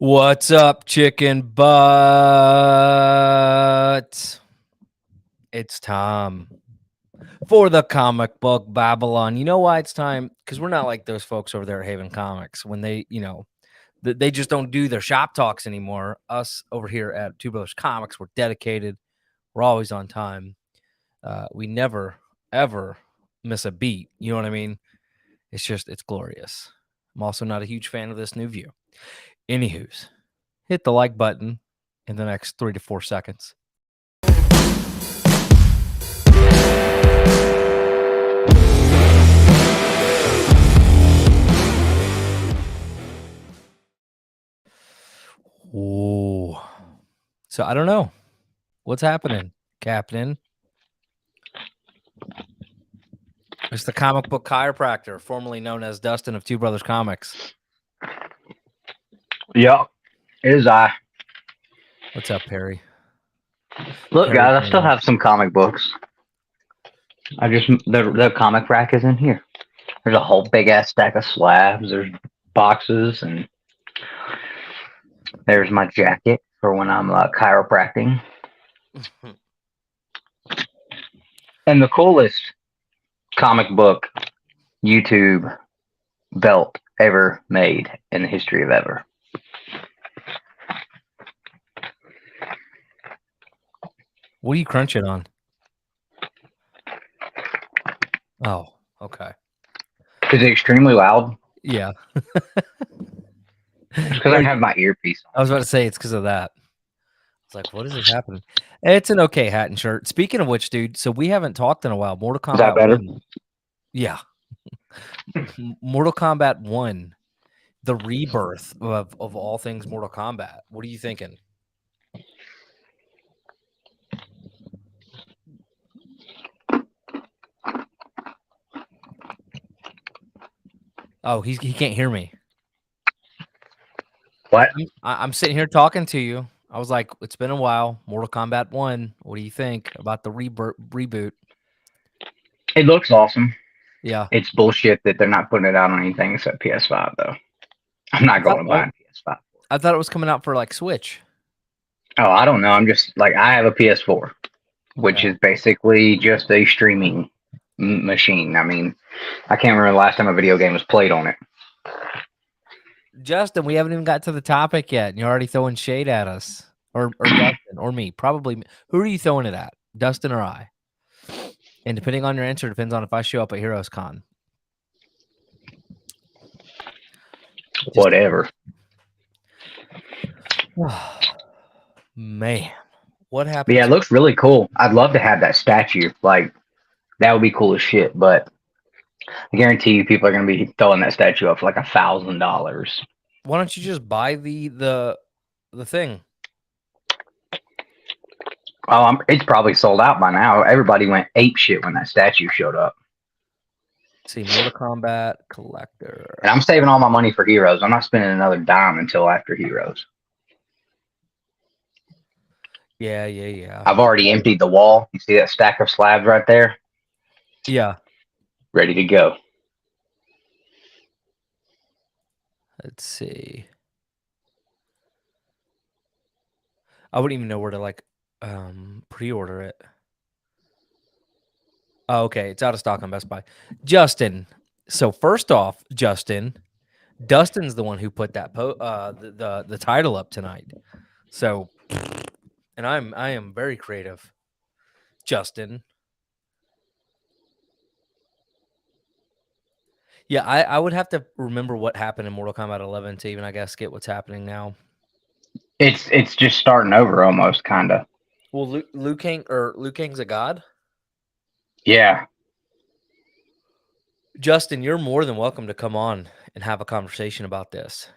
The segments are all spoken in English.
What's up, chicken butt? It's time for the comic book Babylon. You know why it's time? Because we're not like those folks over there at Haven Comics when they, they just don't do their shop talks anymore. Us over here at Two Brothers Comics, we're dedicated. We're always on time. We never, ever miss a beat. You know what I mean? It's glorious. I'm also not a huge fan of this new view. Anywho's. Hit the like button in the next 3 to 4 seconds. Ooh. So I don't know. What's happening, Captain? It's the comic book chiropractor, formerly known as Dustin of Two Brothers Comics. Yep, it is I. What's up, Perry? Look, Perry guys, I still Green. have some comic books. The comic rack is in here. There's a whole big ass stack of slabs. There's boxes, and there's my jacket for when I'm chiropracting. And the coolest comic book YouTube belt ever made in the history of ever. What are you crunching on? Oh, okay. Is it extremely loud? Yeah. It's because I have my earpiece on. I was about to say it's because of that. It's like, what is happening? It's an okay hat and shirt. Speaking of which, dude, so we haven't talked in a while. Mortal Kombat Is that better? 1. Yeah. Mortal Kombat 1, the rebirth of all things Mortal Kombat. What are you thinking? Oh, he can't hear me. What? I'm sitting here talking to you. I was like, it's been a while. Mortal Kombat 1. What do you think about the reboot? It looks awesome. Yeah. It's bullshit that they're not putting it out on anything except PS5, though. I'm not going to buy a PS5. I thought it was coming out for like Switch. Oh, I don't know. I'm just like, I have a PS4, which is basically just a streaming machine. I mean, I can't remember the last time a video game was played on it. Justin, we haven't even got to the topic yet, and you're already throwing shade at us. Or Dustin, or me. Probably. Who are you throwing it at? Dustin or I? And depending on your answer, depends on if I show up at Heroes Con. Whatever. Man, what happened? But yeah, it looks really cool. I'd love to have that statue. Like, that would be cool as shit. But I guarantee you, people are going to be throwing that statue up for like $1,000. Why don't you just buy the thing? Oh, it's probably sold out by now. Everybody went ape shit when that statue showed up. Let's see, Mortal Kombat Collector. And I'm saving all my money for Heroes. I'm not spending another dime until after Heroes. Yeah. I've already emptied the wall. You see that stack of slabs right there? Yeah. Ready to go. Let's see. I wouldn't even know where to like pre-order it. Oh, okay, it's out of stock on Best Buy. Justin. So first off, Justin, Dustin's the one who put that the title up tonight. So, and I am very creative, Justin. Yeah, I would have to remember what happened in Mortal Kombat 11 to even, I guess, get what's happening now. It's just starting over almost, kind of. Well, Liu Kang's a god? Yeah. Justin, you're more than welcome to come on and have a conversation about this.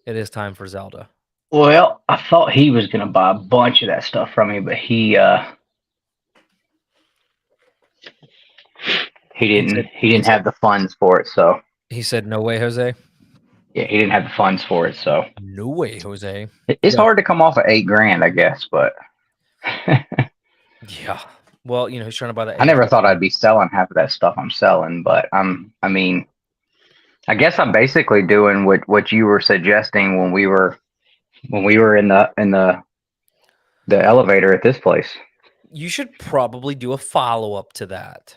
It is time for Zelda. Well, I thought he was going to buy a bunch of that stuff from me, but he didn't have the funds for it, so. He said, no way, Jose? Yeah, he didn't have the funds for it, so. No way, Jose. It's hard to come off of $8,000, I guess, but. Yeah. Well, he's trying to buy that. I never thought I'd be selling half of that stuff I'm selling, but I mean, I guess I'm basically doing what you were suggesting when we were in the elevator at this place. You should probably do a follow-up to that.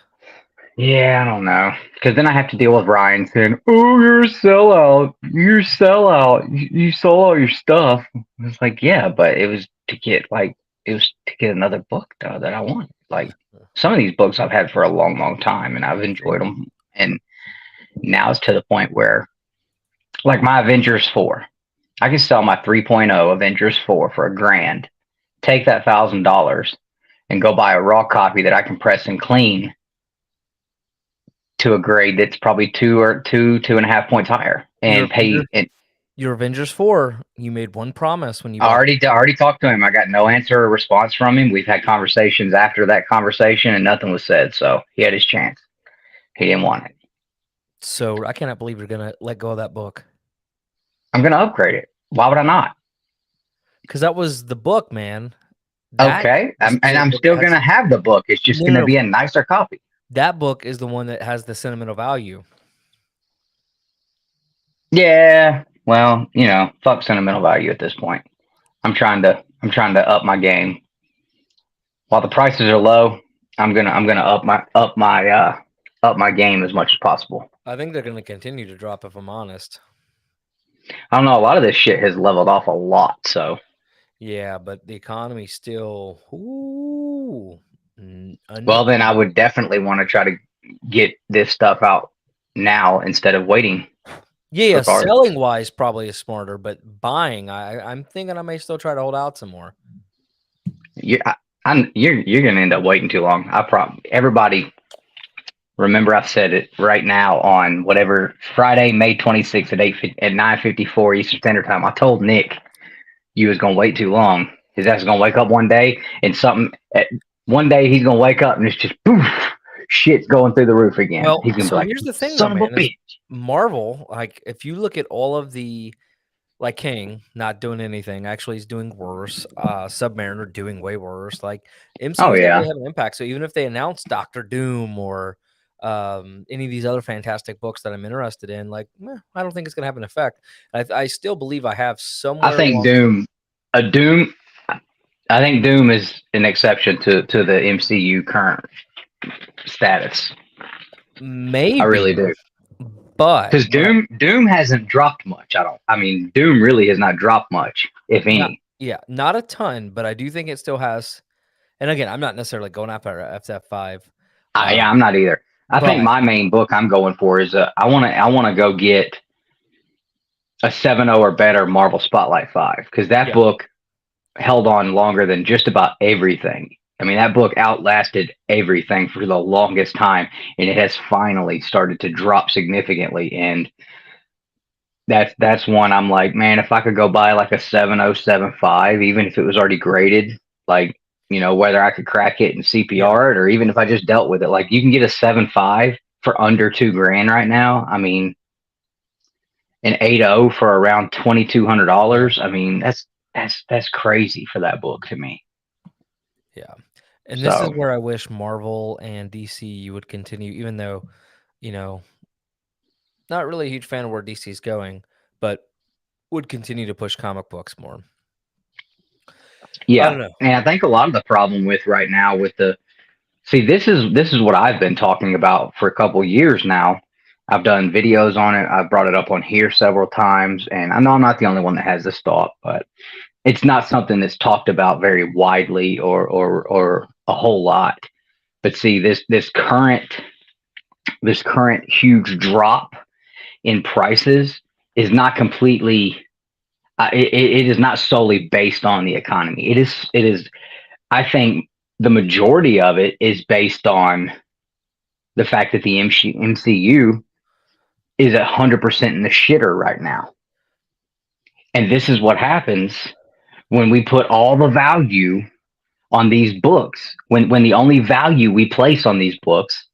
Yeah, I don't know. Because then I have to deal with Ryan saying, "Oh, you're a sellout. You're a sellout. You sold all your stuff." It's like, yeah, but it was to get another book though that I wanted. Like some of these books I've had for a long, long time, and I've enjoyed them. And now it's to the point where, like my Avengers 4, I can sell my 3.0 Avengers 4 for $1,000. Take that $1,000 and go buy a raw copy that I can press and clean to a grade that's probably two and a half points higher, and pay. And Your Avengers 4, you made one promise when you I already talked to him. I got no answer or response from him. We've had conversations after that conversation, and nothing was said. So he had his chance. He didn't want it. So I cannot believe you're gonna let go of that book. I'm gonna upgrade it. Why would I not? Because that was the book, man. Okay, and I'm still gonna have the book. It's just gonna be a nicer copy. That book is the one that has the sentimental value. Yeah, well, fuck sentimental value at this point. I'm trying to up my game. While the prices are low, I'm gonna up my game as much as possible. I think they're gonna continue to drop, if I'm honest. I don't know. A lot of this shit has leveled off a lot. So yeah, but the economy still. Ooh. Well, then I would definitely want to try to get this stuff out now instead of waiting. Yeah, selling wise probably is smarter, but buying, I'm thinking I may still try to hold out some more. Yeah, you're gonna end up waiting too long. Everybody, remember I've said it right now on whatever Friday, May 26th at 9:54 Eastern Standard Time. I told Nick you was gonna wait too long. His ass is gonna wake up one day and one day he's gonna wake up and it's just poof, shit's going through the roof again. Well, he's gonna be like, here's the thing, son of a bitch. Marvel, like if you look at all of the, like King not doing anything, actually he's doing worse. Submariner doing way worse. Like MCU have an impact. So even if they announce Doctor Doom or any of these other fantastic books that I'm interested in, like I don't think it's gonna have an effect. I still believe I have somewhere. I think I think Doom is an exception to the MCU current status. Maybe I really do, but because Doom hasn't dropped much. Doom really has not dropped much, if any. Not a ton, but I do think it still has. And again, I'm not necessarily going after FF5. I'm not either. I think my main book I'm going for is I want to go get a 7.0 or better Marvel Spotlight 5, because that book held on longer than just about everything. I mean, that book outlasted everything for the longest time, and it has finally started to drop significantly. And that's one I'm like, man, if I could go buy like a 7.075, even if it was already graded, like, whether I could crack it and CPR it, or even if I just dealt with it, like you can get a 7.5 for under $2,000 right now. I mean, an 8.0 for around $2,200. I mean, that's crazy for that book to me. Yeah. And this is where I wish Marvel and DC would continue, even though, not really a huge fan of where DC is going, but would continue to push comic books more. Yeah. I don't know. And I think a lot of the problem with right now with this is what I've been talking about for a couple years now. I've done videos on it. I've brought it up on here several times, and I know I'm not the only one that has this thought, but it's not something that's talked about very widely or a whole lot. But see, this current huge drop in prices is not completely. It is not solely based on the economy. It is. I think the majority of it is based on the fact that the MCU is 100% in the shitter right now. And this is what happens when we put all the value on these books, when the only value we place on these books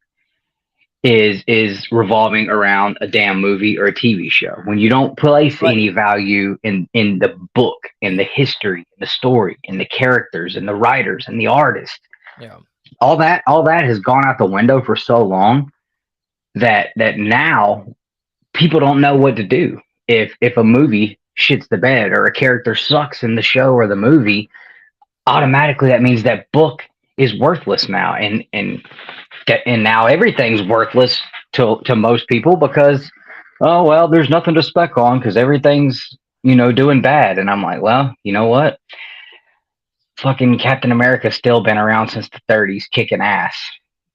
is revolving around a damn movie or a TV show. When you don't place any value in the book, in the history, in the story, in the characters, and the writers, and the artists, all that has gone out the window for so long that now people don't know what to do if a movie shits the bed or a character sucks in the show or the movie. Automatically, that means that book is worthless now, and now everything's worthless to most people because, oh well, there's nothing to spec on because everything's doing bad. And I'm like, well, you know what? Fucking Captain America's still been around since the 30s, kicking ass.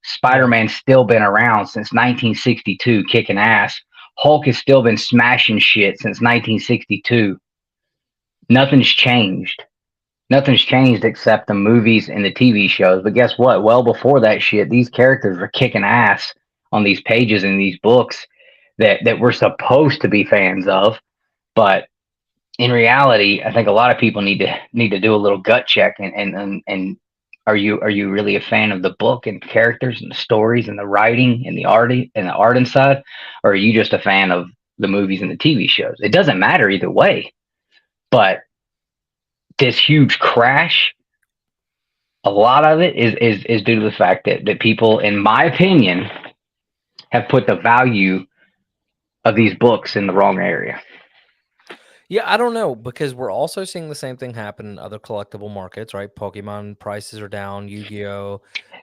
Spider-Man's still been around since 1962, kicking ass. Hulk has still been smashing shit since 1962. Nothing's changed. Nothing's changed except the movies and the TV shows. But guess what? Well, before that shit, these characters were kicking ass on these pages in these books that we're supposed to be fans of. But in reality, I think a lot of people need to do a little gut check and are you really a fan of the book and the characters and the stories and the writing and the art inside, or are you just a fan of the movies and the TV shows? It doesn't matter either way. But this huge crash, a lot of it is due to the fact that people, in my opinion, have put the value of these books in the wrong area. Yeah, I don't know, because we're also seeing the same thing happen in other collectible markets, right? Pokemon prices are down, Yu-Gi-Oh,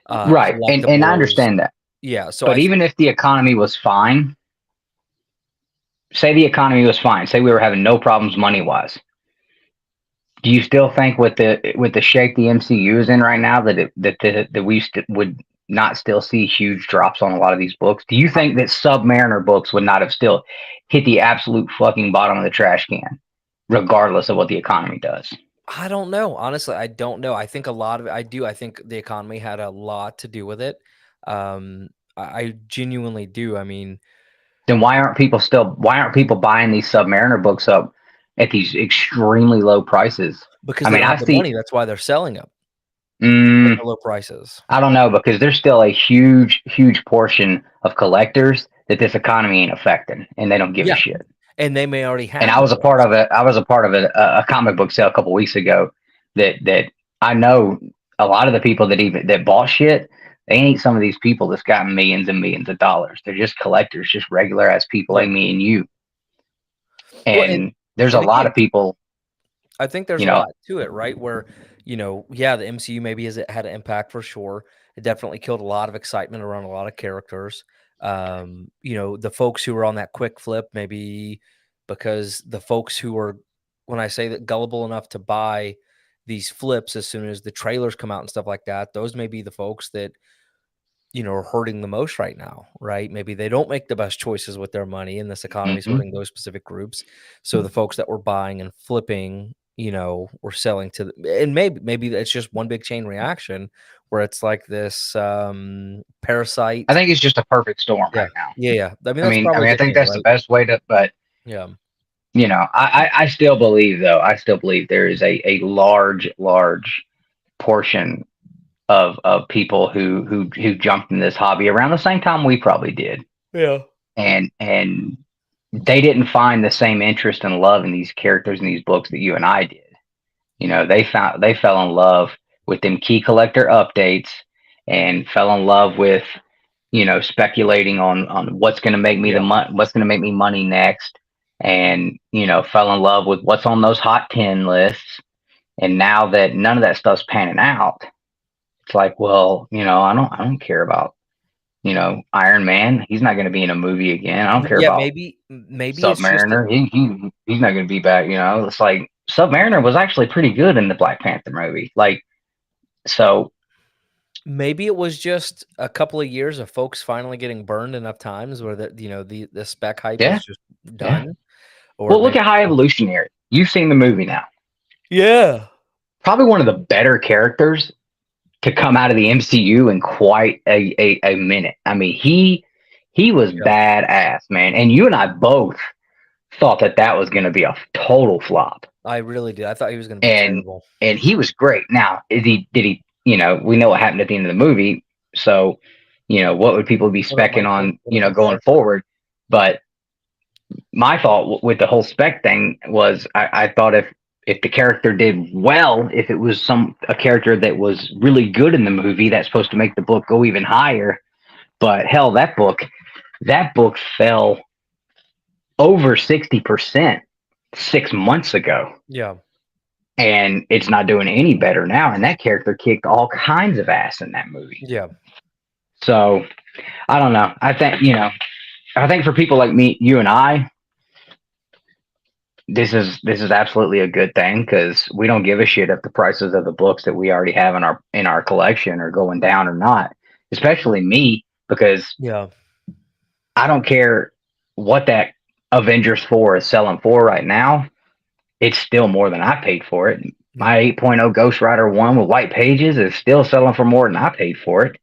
right, and I understand that. Yeah, so but even if the economy was fine, say we were having no problems money-wise, do you still think with the shape the MCU is in right now that we would not still see huge drops on a lot of these books? Do you think that Submariner books would not have still hit the absolute fucking bottom of the trash can, regardless of what the economy does? I don't know. Honestly, I don't know. I think a lot of it, I think the economy had a lot to do with it. I genuinely do. I mean, then why aren't people buying these Submariner books up at these extremely low prices? Because I have the money. That's why they're selling them. At low prices. I don't know, because there's still a huge portion of collectors that this economy ain't affecting, and they don't give a shit. And they may already have. And I was a part of it. I was a part of a comic book sale a couple weeks ago. That I know a lot of the people that bought shit. They ain't some of these people that's got millions and millions of dollars. They're just collectors, just regular ass people like me and you. And there's a lot of people. I think there's a lot to it, right? Where, the MCU maybe had an impact for sure. It definitely killed a lot of excitement around a lot of characters. The folks who were on that quick flip, maybe because the folks who are, when I say that, gullible enough to buy these flips as soon as the trailers come out and stuff like that, those may be the folks that, are hurting the most right now, right? Maybe they don't make the best choices with their money, and this economy is hurting those specific groups. So the folks that were buying and flipping, were selling to and maybe it's just one big chain reaction where it's like this parasite. I think it's just a perfect storm right now. Yeah. I think that's the best way to, but yeah. I still believe there is a large portion of people who jumped in this hobby around the same time we probably did. Yeah. And they didn't find the same interest and love in these characters in these books that you and I did. They fell in love with them key collector updates and fell in love with, speculating on what's going to make me what's going to make me money next. And, fell in love with what's on those hot 10 lists. And now that none of that stuff's panning out, it's like, well, I don't care about, Iron Man. He's not going to be in a movie again. I don't care about maybe Submariner. He's not going to be back. It's like Submariner was actually pretty good in the Black Panther movie. So maybe it was just a couple of years of folks finally getting burned enough times where the spec hype is just done. Yeah. Well, look at High Evolutionary. You've seen the movie now. Yeah. Probably one of the better characters to come out of the MCU in quite a minute. I mean, he was badass, man. And you and I both thought that was going to be a total flop. I really did. I thought he was going to be terrible. And he was great. Now, did he, we know what happened at the end of the movie. So, what would people be specking on, going forward? But my thought with the whole spec thing was I thought if the character did well, if it was a character that was really good in the movie, that's supposed to make the book go even higher. But hell, that book fell over 60% 6 months ago. Yeah. And it's not doing any better now. And that character kicked all kinds of ass in that movie. Yeah. So I don't know. I think for people like me, you and I, this is absolutely a good thing because we don't give a shit if the prices of the books that we already have in our collection are going down or not. Especially me, because Yeah. I don't care what that Avengers 4 is selling for right now. It's still more than I paid for it. My 8.0 Ghost Rider 1 with white pages is still selling for more than I paid for it.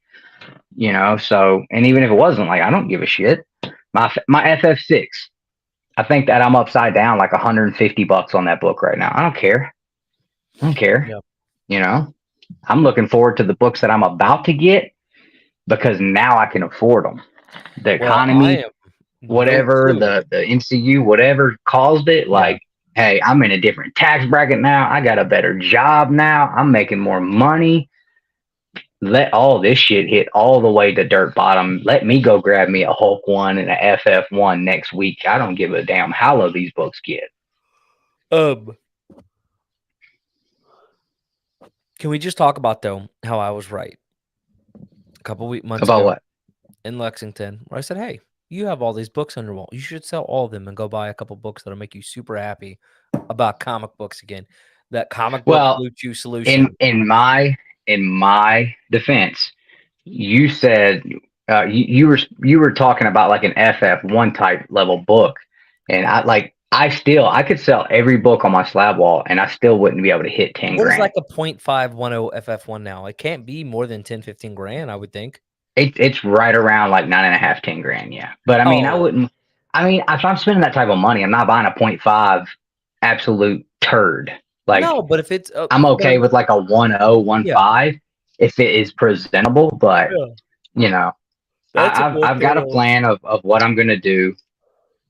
So, and even if it wasn't, like, I don't give a shit. My FF6, I think that I'm upside down like $150 on that book right now. I don't care. Yeah. I'm looking forward to the books that I'm about to get because now I can afford them. The economy, whatever, the MCU, whatever caused it, like, hey, I'm in a different tax bracket now. I got a better job now. I'm making more money. Let all this shit hit all the way to dirt bottom. Let me go grab me a Hulk 1 and a FF1 next week. I don't give a damn how low these books get. Can we just talk about, though, how I was right a couple months about ago what? in Lexington, where I said, hey, you have all these books on your wall. You should sell all of them and go buy a couple books that'll make you super happy about comic books again. That comic book Blue Chew solution. In my defense, you said you were talking about like an FF1 type level book, and I could sell every book on my slab wall, and I still wouldn't be able to hit 10 What grand. is like a 0.510 FF1 now? It can't be more than 10, 15 grand, I would think. It's right around like 9.5, 10 grand, yeah. But I mean, I wouldn't. I mean, if I'm spending that type of money, I'm not buying a 0.5 absolute turd. Like, no, but if it's, I'm okay with like a 1.0, 1.5 if it is presentable. But I've got a plan of what I'm gonna do.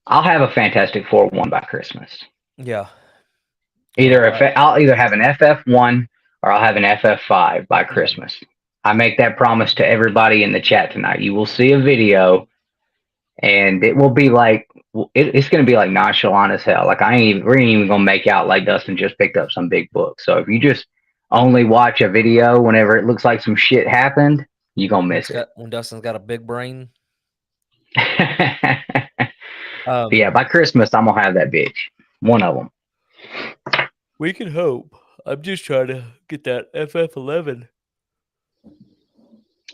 I'll have a Fantastic Four 1 by Christmas. Yeah. I'll either have an FF1 or I'll have an FF5 by Christmas. I make that promise to everybody in the chat tonight. You will see a video, and it will be like it's going to be like nonchalant as hell. Like we ain't even gonna make out like Dustin just picked up some big book. So if you just only watch a video whenever it looks like some shit happened, you're gonna miss it. When Dustin's got a big brain. Yeah, by Christmas I'm gonna have that bitch. One of them. We can hope. I'm just trying to get that FF11.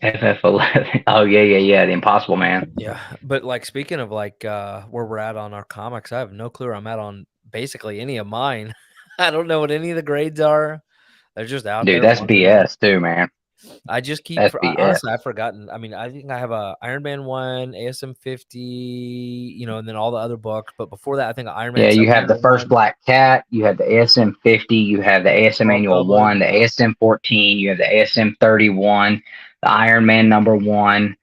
FF11. Oh yeah. The Impossible Man. Yeah, but like speaking of like where we're at on our comics, I have no clue where I'm at on basically any of mine. I don't know what any of the grades are. They're just out there. Dude, that's BS too, man. I just keep honestly, I've forgotten. I mean, I think I have a Iron Man 1, ASM 50, and then all the other books. But before that, I think Iron Man. Yeah, you have the first Black Cat, you have the ASM 50, you have the ASM Annual 1, the ASM 14, you have the ASM 31, the Iron Man #1.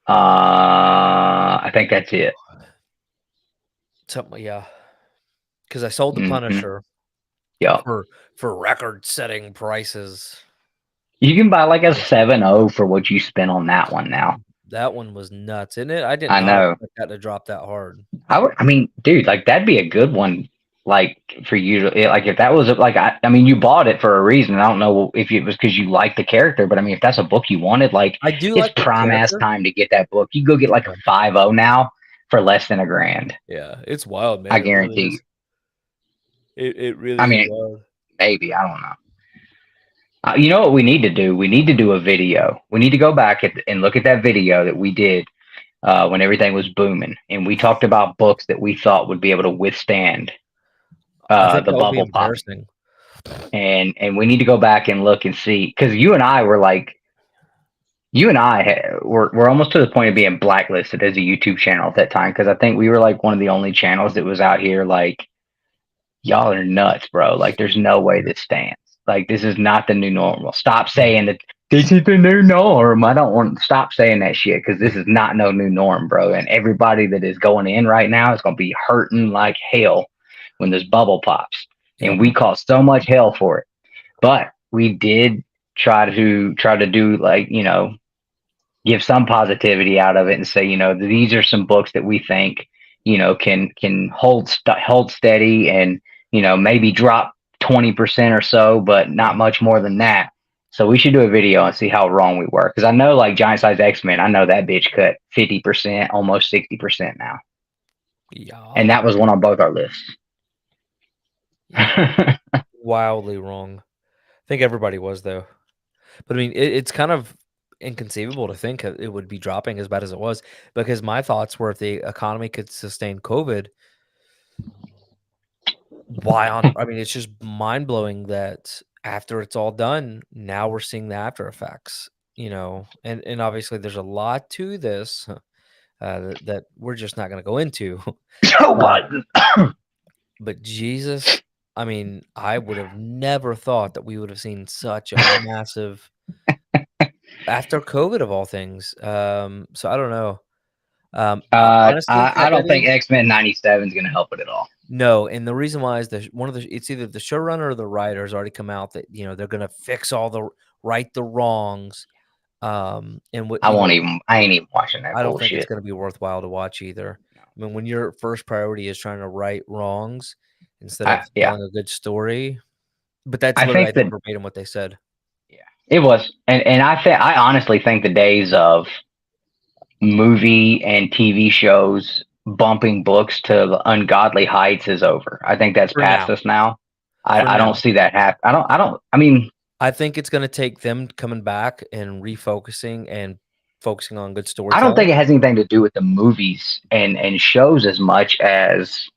I think that's it. Something, yeah. Because I sold the Punisher. Yeah. For record-setting prices. You can buy like a 7.0 for what you spent on that one now. That one was nuts, isn't it? I know that to drop that hard. I mean, dude, like that'd be a good one. Like for you to like, if that was like, I mean, you bought it for a reason. I don't know if it was because you liked the character, but I mean, if that's a book you wanted, like, I do. It's like prime ass time to get that book. You go get like a 5.0 now for less than $1,000. Yeah, it's wild, man. I guarantee you. It really. I mean, maybe I don't know. You know what we need to do? We need to do a video. We need to go back and look at that video that we did when everything was booming, and we talked about books that we thought would be able to withstand the bubble pop. And we need to go back and look and see, because you and I were almost to the point of being blacklisted as a YouTube channel at that time, because I think we were like one of the only channels that was out here like, y'all are nuts, bro. Like, there's no way this stands. Like, this is not the new normal. Stop saying that this is the new norm. I don't want to stop saying that shit, because this is not no new norm, bro. And everybody that is going in right now is going to be hurting like hell when this bubble pops. And we caused so much hell for it. But we did try to do, like, give some positivity out of it and say, these are some books that we think, can hold steady and, maybe drop 20% or so, but not much more than that. So we should do a video and see how wrong we were. Because I know, like, Giant Size X-Men, I know that bitch cut 50%, almost 60% now. Yeah. And that was one on both our lists. Wildly wrong. I think everybody was, though. But I mean, it's kind of inconceivable to think it would be dropping as bad as it was, because my thoughts were if the economy could sustain COVID, I mean, it's just mind blowing that after it's all done, now we're seeing the after effects, and obviously there's a lot to this that we're just not going to go into. But Jesus, I mean, I would have never thought that we would have seen such a massive after COVID of all things. So I don't know. Honestly, I don't think X-Men 97 is going to help it at all. No, and the reason why is it's either the showrunner or the writers already come out that they're going to fix right the wrongs. And what I ain't even watching that. I don't bullshit. think it's going to be worthwhile to watch either. I mean, when your first priority is trying to right wrongs instead of telling a good story, but that's literally verbatim what they said. Yeah, it was, and I honestly think the days of movie and TV shows bumping books to ungodly heights is over. I think that's past us now. I don't see that happen. I think it's going to take them coming back and refocusing and focusing on good stories. I don't think it has anything to do with the movies and shows as much as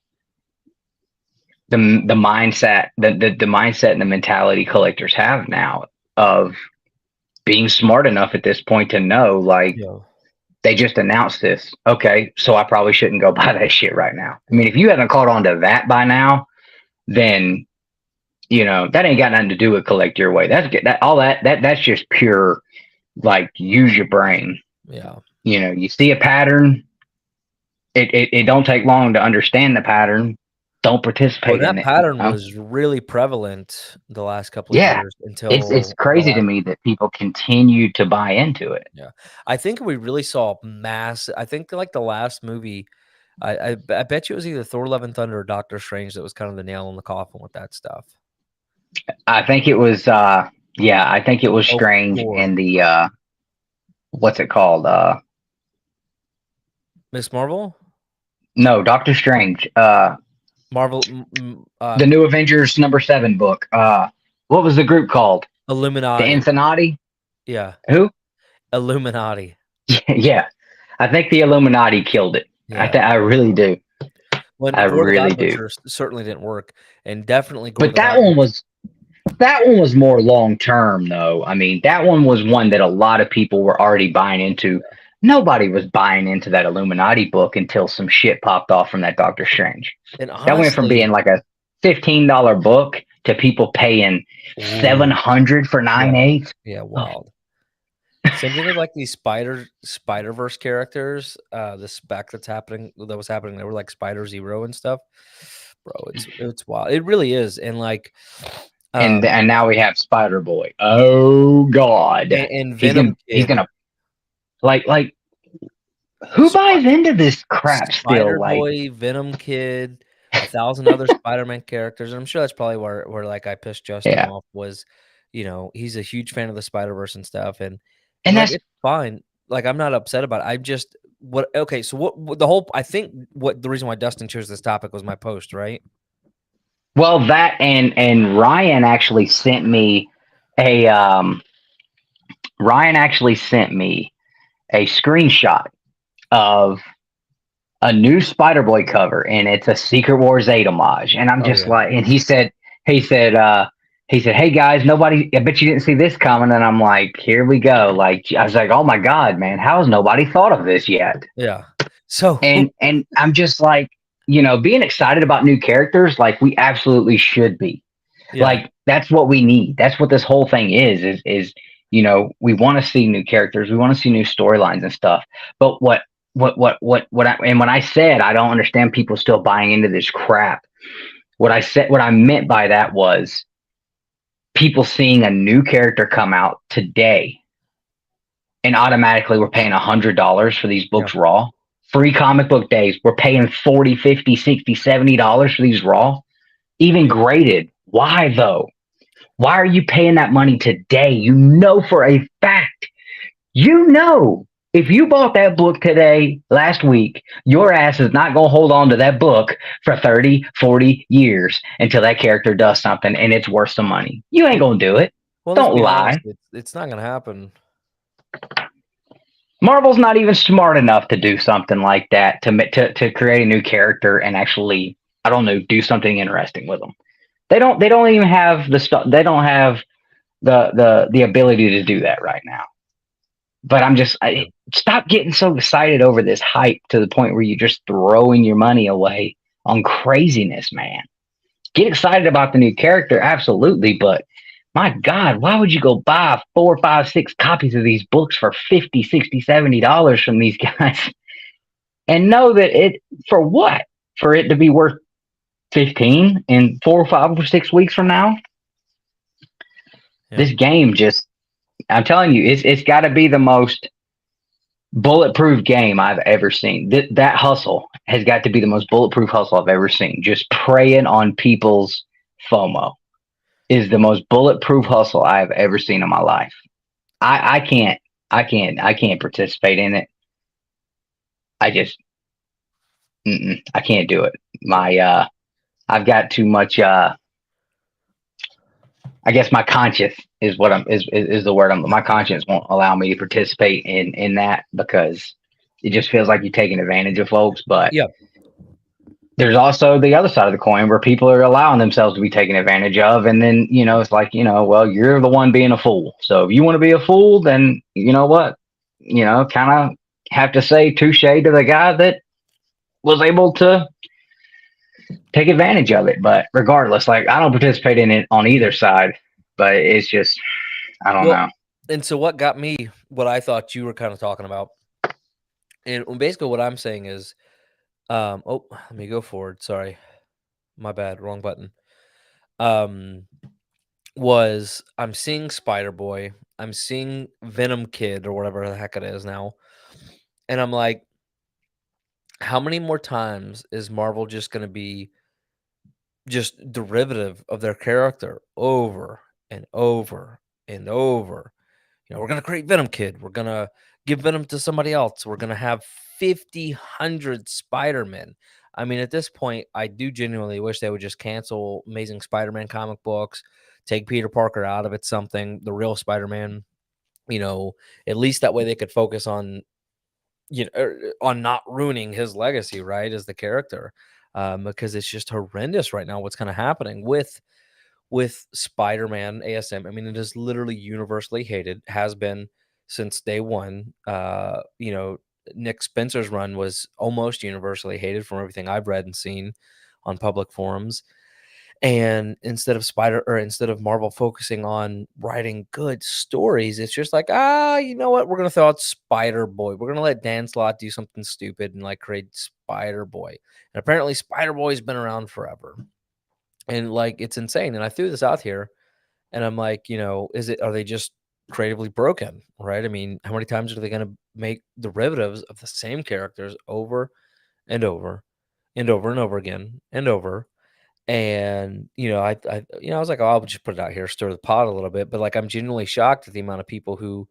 the mindset, the mindset and the mentality collectors have now of being smart enough at this point to know, like, they just announced this. Okay, so I probably shouldn't go buy that shit right now. I mean, if you haven't caught on to that by now, then that ain't got nothing to do with collect your way. That's just pure, like, use your brain. Yeah. You see a pattern. It don't take long to understand the pattern. Don't participate in it. That pattern was really prevalent the last couple of years until it's crazy to me that people continue to buy into it. Yeah. I think we really saw I think like the last movie, I bet you it was either Thor: Love and Thunder or Doctor Strange that was kind of the nail in the coffin with that stuff. I think it was I think it was Strange and the what's it called? Miss Marvel? No, Doctor Strange. Marvel, the New Avengers #7 book. What was the group called? Illuminati. The Illuminati? Yeah. Who? Illuminati. Yeah. I think the Illuminati killed it. Yeah. I really do. I really do. Certainly didn't work, and definitely. But that one was more long term, though. I mean, that one was one that a lot of people were already buying into. Nobody was buying into that Illuminati book until some shit popped off from that Doctor Strange. And honestly, that went from being like a $15 book to people paying $700 for 9/8. Yeah, wild. Same thing with like these Spider-Verse characters. The spec that was happening. They were like Spider Zero and stuff. Bro, it's wild. It really is. And like, and now we have Spider Boy. Oh God! And Venom. He's gonna. Like, who buys into this crap still? Spider-Boy, Venom Kid, 1,000 other Spider-Man characters. And I'm sure that's probably where like I pissed Justin off was, he's a huge fan of the Spider-Verse and stuff. And that's it's fine. Like, I'm not upset about it. I just, so I think the reason why Dustin chose this topic was my post, right? Well, that and Ryan actually sent me a screenshot of a new Spider-Boy cover, and it's a Secret Wars 8 homage. And I'm just like, and he said, hey guys, I bet you didn't see this coming. And I'm like, here we go. Like, I was like, oh my God, man, how has nobody thought of this yet? Yeah. So, and I'm just like, being excited about new characters, like we absolutely should be. Yeah. Like, that's what we need. That's what this whole thing is we want to see new characters. We want to see new storylines and stuff. But when I said I don't understand people still buying into this crap, what I meant by that was people seeing a new character come out today and automatically we're paying $100 for these books raw. free comic book days. We're paying $40, $50, $60, $70 for these Raw, even graded. Why though? Why are you paying that money today? You know for a fact, if you bought that book today, last week, your ass is not going to hold on to that book for 30, 40 years until that character does something and it's worth some money. You ain't going to do it. Well, don't lie. Honest, it's not going to happen. Marvel's not even smart enough to do something like that to create a new character and actually, I don't know, do something interesting with them. They don't even have the stuff. They don't have the ability to do that right now. But stop getting so excited over this hype to the point where you're just throwing your money away on craziness, man. Get excited about the new character, absolutely, but my God, why would you go buy 4, 5, 6 copies of these books for $50, $60, $70 from these guys and know that for what? For it to be worth 15 in 4 or 5 or 6 weeks from now? Yeah. This game I'm telling you, it's got to be the most bulletproof game I've ever seen. That hustle has got to be the most bulletproof hustle I've ever seen. Just preying on people's FOMO is the most bulletproof hustle I've ever seen in my life. I can't participate in it. I can't do it. I've got too much. I guess my conscience is is the word. My conscience won't allow me to participate in that because it just feels like you're taking advantage of folks. But yeah, there's also the other side of the coin where people are allowing themselves to be taken advantage of, and then it's like well, you're the one being a fool. So if you want to be a fool, then you know what, kind of have to say touche to the guy that was able to take advantage of it. But regardless, like I don't participate in it on either side, but it's just, I don't know. And so what got me, what I thought you were kind of talking about, and basically what I'm saying is, let me go forward. Sorry, my bad, wrong button. Was I'm seeing Spider-Boy, I'm seeing Venom Kid or whatever the heck it is now, and I'm like, how many more times is Marvel just going to be just derivative of their character over and over and over? We're going to create Venom Kid. We're going to give Venom to somebody else. We're going to have 50, 100 Spider-Men. I mean, at this point, I do genuinely wish they would just cancel Amazing Spider-Man comic books, take Peter Parker out of it, the real Spider-Man, at least that way they could focus on, on not ruining his legacy, right, as the character, because it's just horrendous right now what's kind of happening with Spider-Man ASM. I mean, it is literally universally hated, has been since day one. Nick Spencer's run was almost universally hated from everything I've read and seen on public forums. And instead of Marvel focusing on writing good stories, it's just like, you know what? We're going to throw out Spider-Boy. We're going to let Dan Slott do something stupid and create Spider-Boy. And apparently Spider-Boy's been around forever. And it's insane. And I threw this out here and I'm like, are they just creatively broken, right? I mean, how many times are they going to make derivatives of the same characters over and over and over and over again and over? And, I was like, I'll just put it out here, stir the pot a little bit. But I'm genuinely shocked at the amount of people who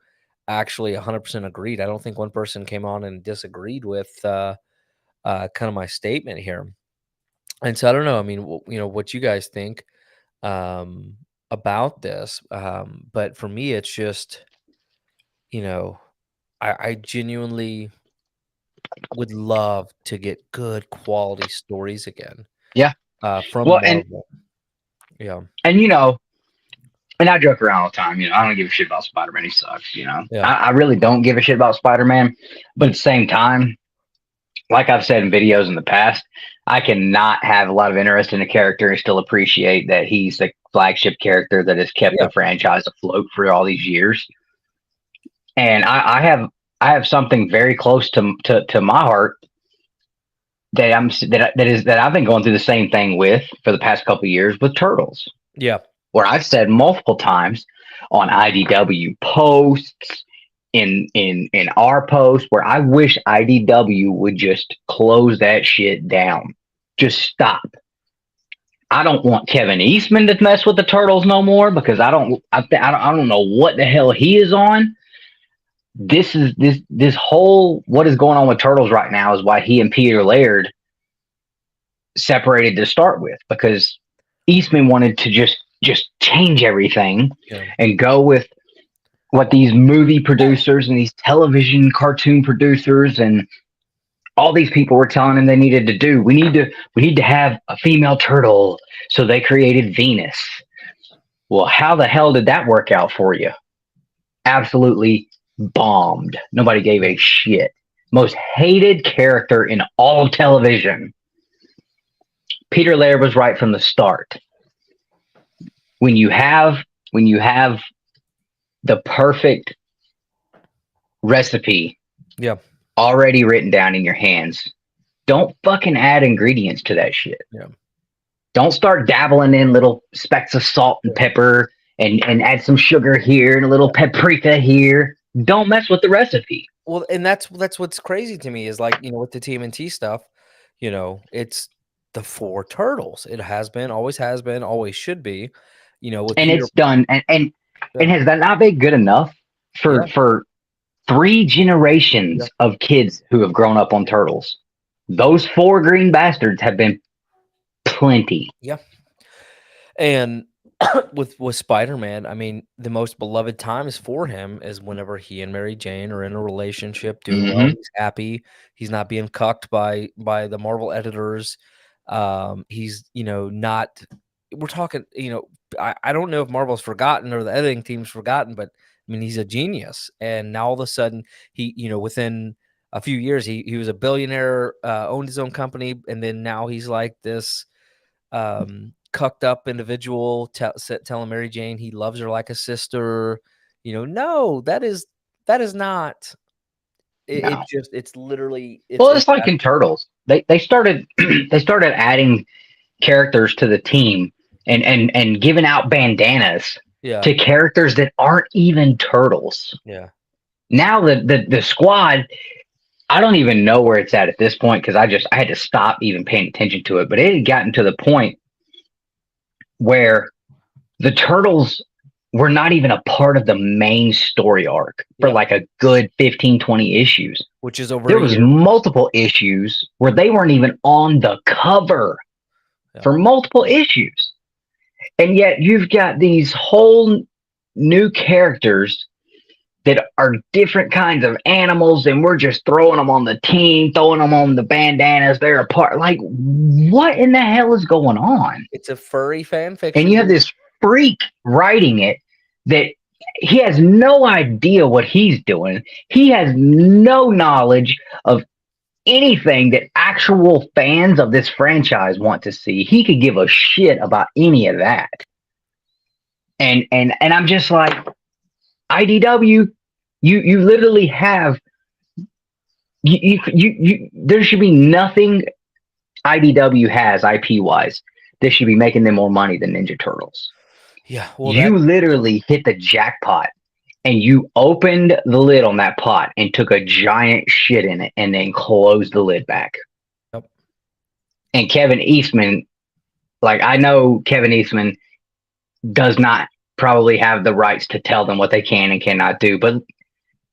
actually 100% agreed. I don't think one person came on and disagreed with kind of my statement here. And so I don't know. I mean, what you guys think about this. But for me, it's just, I genuinely would love to get good quality stories again. Yeah. From Marvel. And and I joke around all the time, I don't give a shit about Spider-Man. He sucks, Yeah. I really don't give a shit about Spider-Man, but at the same time, like I've said in videos in the past, I cannot have a lot of interest in a character and still appreciate that he's the flagship character that has kept the franchise afloat for all these years. And I have something very close to my heart that I've been going through the same thing with for the past couple of years with Turtles. Yeah. Where I've said multiple times on IDW posts, in our post where I wish IDW would just close that shit down. Just stop. I don't want Kevin Eastman to mess with the Turtles no more because I don't know what the hell he is on. This whole what is going on with Turtles right now is why he and Peter Laird separated to start with, because Eastman wanted to just change everything and go with what these movie producers and these television cartoon producers and all these people were telling him they needed to do. We need to have a female turtle. So they created Venus. Well, how the hell did that work out for you? Absolutely bombed. Nobody gave a shit. Most hated character in all of television. Peter Laird was right from the start. When you have the perfect recipe already written down in your hands, don't fucking add ingredients to that shit. Don't start dabbling in little specks of salt and pepper and add some sugar here and a little paprika here. Don't mess with the recipe. Well, and that's what's crazy to me is, like, you know, with the TMNT stuff, you know, it's the 4 turtles. It has been, always should be, you know, with and Peter, it's done. And has that not been good enough for 3 generations of kids who have grown up on Turtles? Those 4 green bastards have been plenty. Yeah. And with Spider-Man, I mean, the most beloved times for him is whenever he and Mary Jane are in a relationship, doing well, he's happy, he's not being cucked by the Marvel editors. He's, you know, not, we're talking, you know, I don't know if Marvel's forgotten or the editing team's forgotten, but I mean, he's a genius. And now all of a sudden he, you know, within a few years, he was a billionaire, owned his own company. And then now he's like this, cucked up individual telling Mary Jane he loves her like a sister. You know, no, that is not it. No. It's literally it's like in Turtles. They started adding characters to the team and giving out bandanas to characters that aren't even Turtles. Now the squad, I don't even know where it's at this point, because I had to stop even paying attention to it. But it had gotten to the point where the Turtles were not even a part of the main story arc for like a good 15, 20 issues. Which is over. There was multiple issues where they weren't even on the cover for multiple issues. And yet you've got these whole new characters that are different kinds of animals, and we're just throwing them on the team, throwing them on the bandanas. They're a part. Like, what in the hell is going on? It's a furry fan fiction. And you have this freak writing it that he has no idea what he's doing. He has no knowledge of anything that actual fans of this franchise want to see. He could give a shit about any of that. And I'm just like, IDW, you literally have you there should be nothing IDW has IP wise that should be making them more money than Ninja Turtles. Yeah, well, you literally hit the jackpot, and you opened the lid on that pot and took a giant shit in it and then closed the lid back. Yep. And Kevin Eastman, like, I know Kevin Eastman does not probably have the rights to tell them what they can and cannot do, but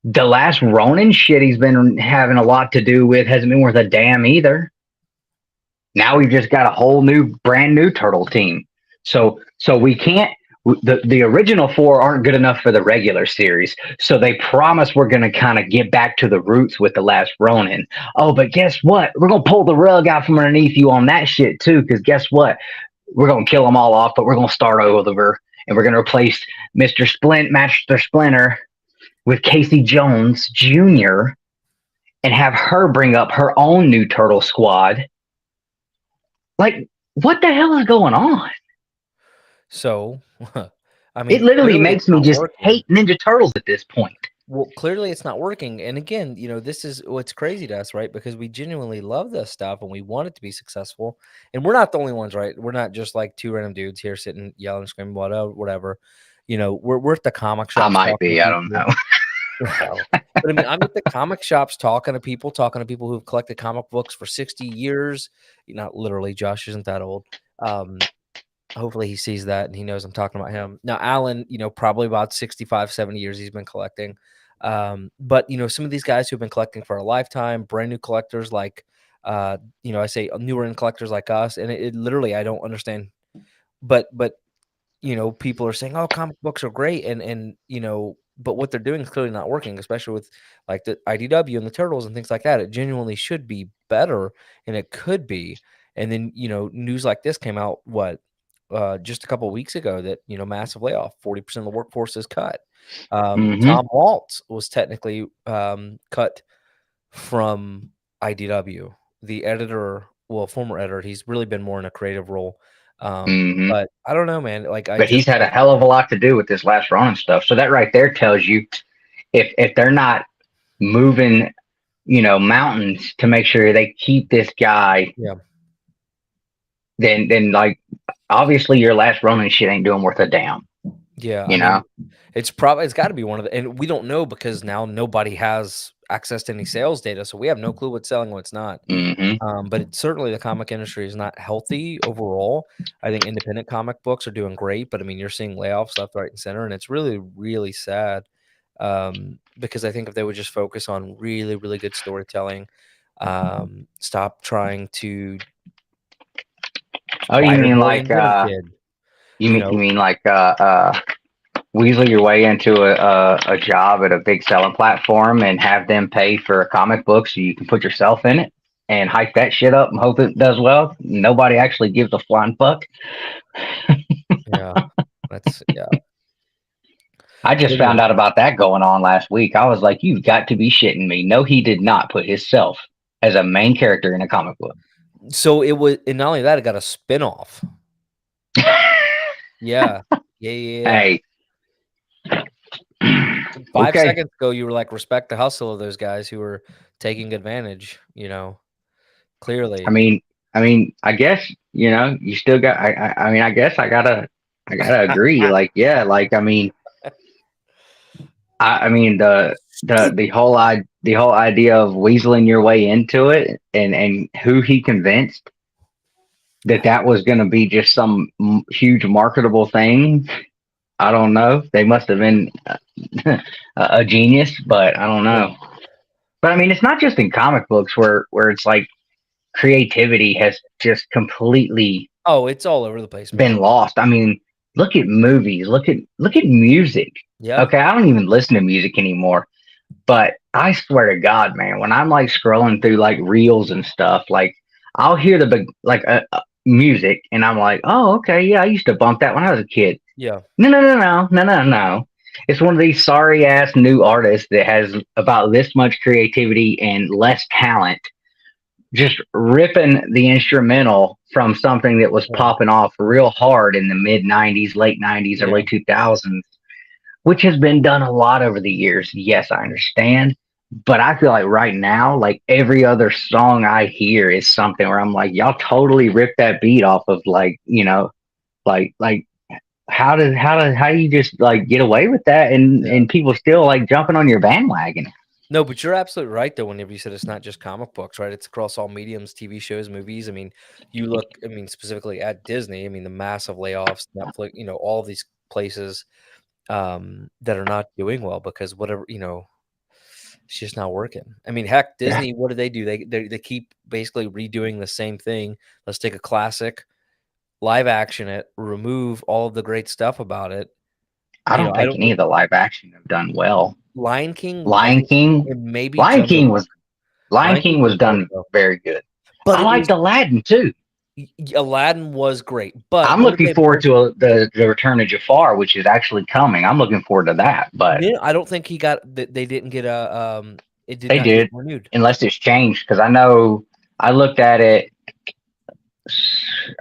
the last Ronin shit he's been having a lot to do with hasn't been worth a damn either. Now we've just got a whole new, brand new Turtle team. So we can't, the original 4 aren't good enough for the regular series. So they promise we're going to kind of get back to the roots with the last Ronin. Oh, but guess what? We're going to pull the rug out from underneath you on that shit too. Because guess what? We're going to kill them all off, but we're going to start over. And we're going to replace Master Splinter with Casey Jones Jr. and have her bring up her own new Turtle squad. Like, what the hell is going on? So, I mean, it literally makes me just hate Ninja Turtles at this point. Well, clearly it's not working. And again, you know, this is what's crazy to us, right? Because we genuinely love this stuff and we want it to be successful. And we're not the only ones, right? We're not just like 2 random dudes here sitting, yelling, screaming, whatever. You know, we're at the comic shop. I might be. I don't know. Well, but I mean, I'm at the comic shops talking to people who've collected comic books for 60 years. Not literally, Josh isn't that old. Hopefully he sees that and he knows I'm talking about him. Now, Alan, probably about 65, 70 years he's been collecting. But some of these guys who've been collecting for a lifetime, brand new collectors like, I say newer in collectors like us, and it literally, I don't understand. But people are saying, "Oh, comic books are great," and but what they're doing is clearly not working, especially with like the IDW and the Turtles and things like that. It genuinely should be better, and it could be. And then news like this came out just a couple of weeks ago that massive layoff, 40% of the workforce is cut. Tom Waltz was technically cut from IDW. The editor, well, former editor, he's really been more in a creative role. But I don't know, man. Like, but he's had a hell of a lot to do with this last Ronin stuff. So that right there tells you if they're not moving, mountains to make sure they keep this guy, then like obviously your last Ronin shit ain't doing worth a damn. Yeah, I mean, it's got to be one of the, and we don't know because now nobody has access to any sales data, so we have no clue what's selling, what's not. But it's certainly the comic industry is not healthy overall. I think independent comic books are doing great, but I mean, you're seeing layoffs left, right, and center, and it's really, really sad. Because I think if they would just focus on really, really good storytelling, stop trying to. Oh, you mean like you mean like weasel your way into a job at a big selling platform and have them pay for a comic book so you can put yourself in it and hype that shit up and hope it does well. Nobody actually gives a flying fuck. Yeah, yeah. I just found out about that going on last week. I was like, you've got to be shitting me. No, he did not put himself as a main character in a comic book. So it was, and not only that, it got a spinoff. Yeah. Hey. 5 seconds ago, you were like, respect the hustle of those guys who were taking advantage, clearly. I mean, I guess, you still got, I guess I gotta agree. Like, yeah, like, I mean, the whole idea of weaseling your way into it and who he convinced that was going to be just some huge marketable thing. I don't know. They must have been a genius, but I don't know. But I mean, it's not just in comic books where it's like creativity has just completely it's all over the place, been lost. I mean, look at movies, look at music. Yeah. Okay, I don't even listen to music anymore. But I swear to God, man, when I'm like scrolling through like reels and stuff, like I'll hear the music and I'm like, oh, okay, yeah, I used to bump that when I was a kid. Yeah. No. It's one of these sorry ass new artists that has about this much creativity and less talent, just ripping the instrumental from something that was popping off real hard in the mid 90s, late 90s, early 2000s, which has been done a lot over the years. Yes, I understand. But I feel like right now, like every other song I hear is something where I'm like, y'all totally ripped that beat off of like, like how do you just like get away with that and people still like jumping on your bandwagon? No, but you're absolutely right though. Whenever you said it's not just comic books, right? It's across all mediums, TV shows, movies. I mean, you look, specifically at Disney. I mean, the massive layoffs, Netflix, all of these places that are not doing well because whatever, it's just not working. I mean, heck, Disney, what do? They keep basically redoing the same thing. Let's take a classic, live action it, remove all of the great stuff about it. I don't think any of the live action have done well. Lion King was done very good. But I liked Aladdin too. Aladdin was great, but I'm looking forward to the Return of Jafar, which is actually coming. I'm looking forward to that. But I don't think they didn't get a it did not get renewed unless it's changed, because I know I looked at it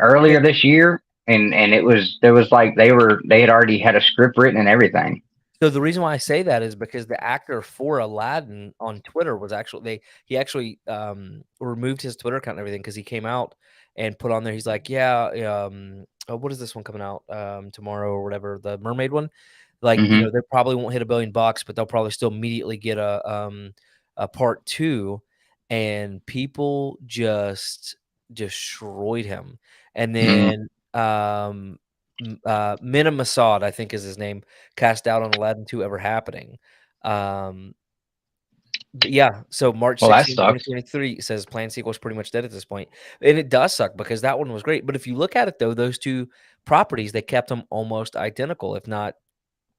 earlier this year and it was like they had already had a script written and everything. So the reason why I say that is because the actor for Aladdin on Twitter was actually he actually removed his Twitter account and everything because he came out and put on there. He's like, yeah, what is this one coming out tomorrow or whatever, the mermaid one? Like, Mm-hmm. they probably won't hit $1 billion, but they'll probably still immediately get a part 2, and people just destroyed him. And Mm-hmm. then Mina Masad, I think is his name, cast doubt on Aladdin 2 ever happening. But yeah, so March Well, that 16th, sucks. 2023 says planned sequel is pretty much dead at this point. And it does suck because that one was great. But if you look at it though, those 2 properties, they kept them almost identical, if not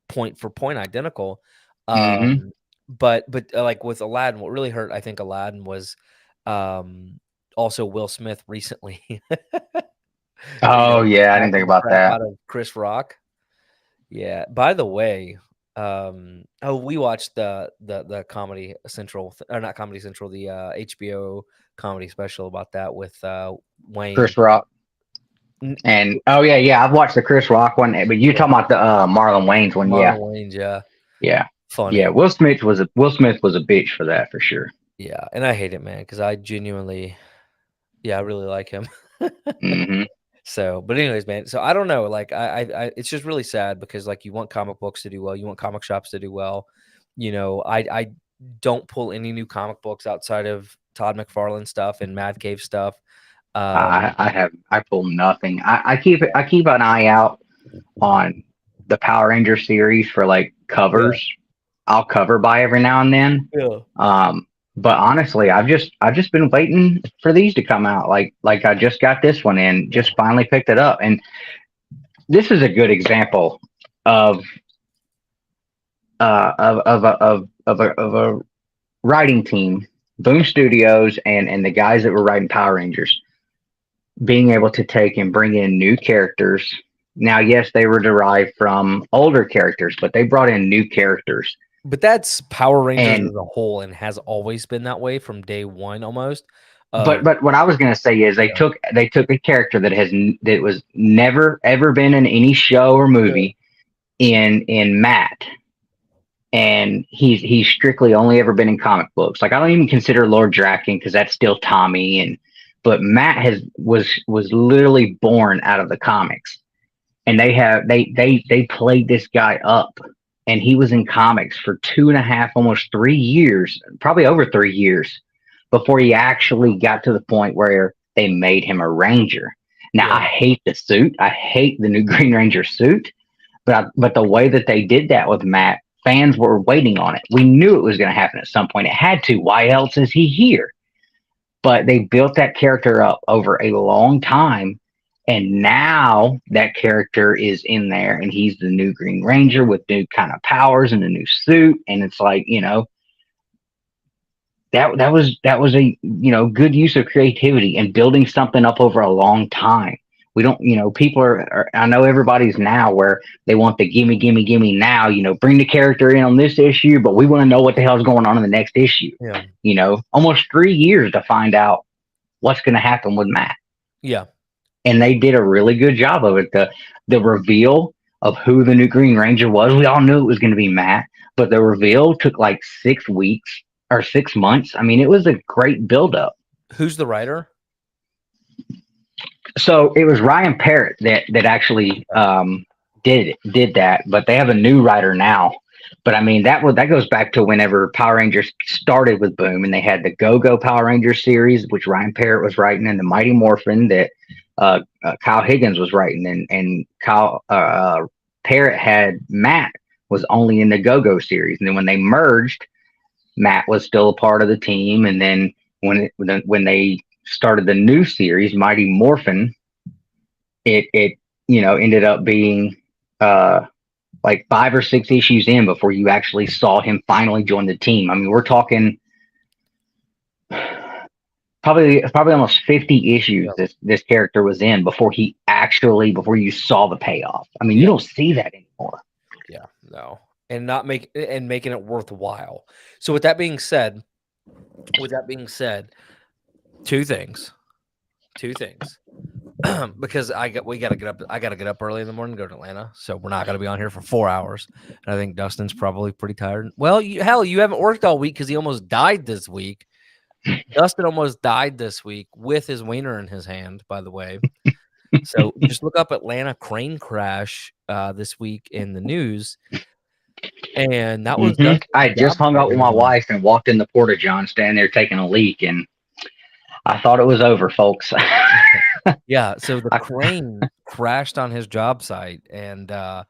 point for point identical. Mm-hmm. But like with Aladdin, what really hurt, I think, Aladdin was also Will Smith recently Oh yeah, I didn't think attacking the about crap that. out of Chris Rock. Yeah. By the way, we watched the Comedy Central, or not Comedy Central, the HBO comedy special about that with Wayne. Chris Rock. N- And oh yeah, I've watched the Chris Rock one, but you're Yeah, talking about the Marlon Wayans one, yeah, Marlon Wayans, yeah, yeah, yeah. funny. Will Smith was a bitch for that for sure. Yeah, and I hate it, man, because I genuinely, yeah, I really like him. Mm-hmm. So, but anyways, man. So I don't know. Like, it's just really sad because like you want comic books to do well, you want comic shops to do well. I don't pull any new comic books outside of Todd McFarlane stuff and Mad Cave stuff. I pull nothing. I keep an eye out on the Power Ranger series for like Yeah, covers. I'll cover buy every now and then. yeah, But honestly, I've just been waiting for these to come out. Like I just got this one in, just finally picked it up, and this is a good example of of a writing team, Boom Studios, and the guys that were writing Power Rangers being able to take and bring in new characters. Now, yes, they were derived from older characters, but they brought in new characters. but that's Power Rangers And as a whole, and has always been that way from day one, almost. but what I was going to say is Yeah, they took a character that was never ever been in any show or yeah, movie in Matt, and he's strictly only ever been in comic books. Like I don't even consider Lord Draken because that's still Tommy, and but Matt was literally born out of the comics, and they played this guy up, and he was in comics for 2.5, almost 3 years, probably over 3 years before he actually got to the point where they made him a ranger. Now yeah, I hate the suit. I hate the new Green Ranger suit, but the way that they did that with Matt, fans were waiting on it. We knew it was going to happen at some point. It had to. Why else is he here? But they built that character up over a long time, and now that character is in there, and he's the new Green Ranger with new kind of powers and a new suit, and it's like that was a good use of creativity and building something up over a long time. We don't, people are, I know everybody's now where they want the gimme now, bring the character in on this issue, but we want to know what the hell's going on in the next issue. yeah, Almost 3 years to find out what's going to happen with Matt. yeah. And they did a really good job of it. The reveal of who the new Green Ranger was, we all knew it was going to be Matt, but the reveal took like 6 weeks or 6 months. I mean, it was a great buildup. Who's the writer? So it was Ryan Parrott that actually did that, but they have a new writer now. But I mean, that goes back to whenever Power Rangers started with Boom, and they had the Go-Go Power Rangers series, which Ryan Parrott was writing, and the Mighty Morphin that Kyle Higgins was writing, and Kyle Parrott had Matt was only in the Go-Go series, and then when they merged, Matt was still a part of the team, and then when they started the new series, Mighty Morphin, it ended up being like 5 or 6 issues in before you actually saw him finally join the team. I mean, we're talking probably almost 50 issues this character was in before you saw the payoff. I mean, you don't see that anymore. Yeah, no. And making it worthwhile. So with that being said, two things. Because I got to get up early in the morning to go to Atlanta, so we're not going to be on here for 4 hours. And I think Dustin's probably pretty tired. Well, you haven't worked all week because he almost died this week. Dustin almost died this week with his wiener in his hand, by the way. So just look up Atlanta crane crash this week in the news, and that was done. I just hung out with my wife and walked in the Porta-John, standing there taking a leak, and I thought it was over, folks. Yeah, so the crane crashed on his job site, and not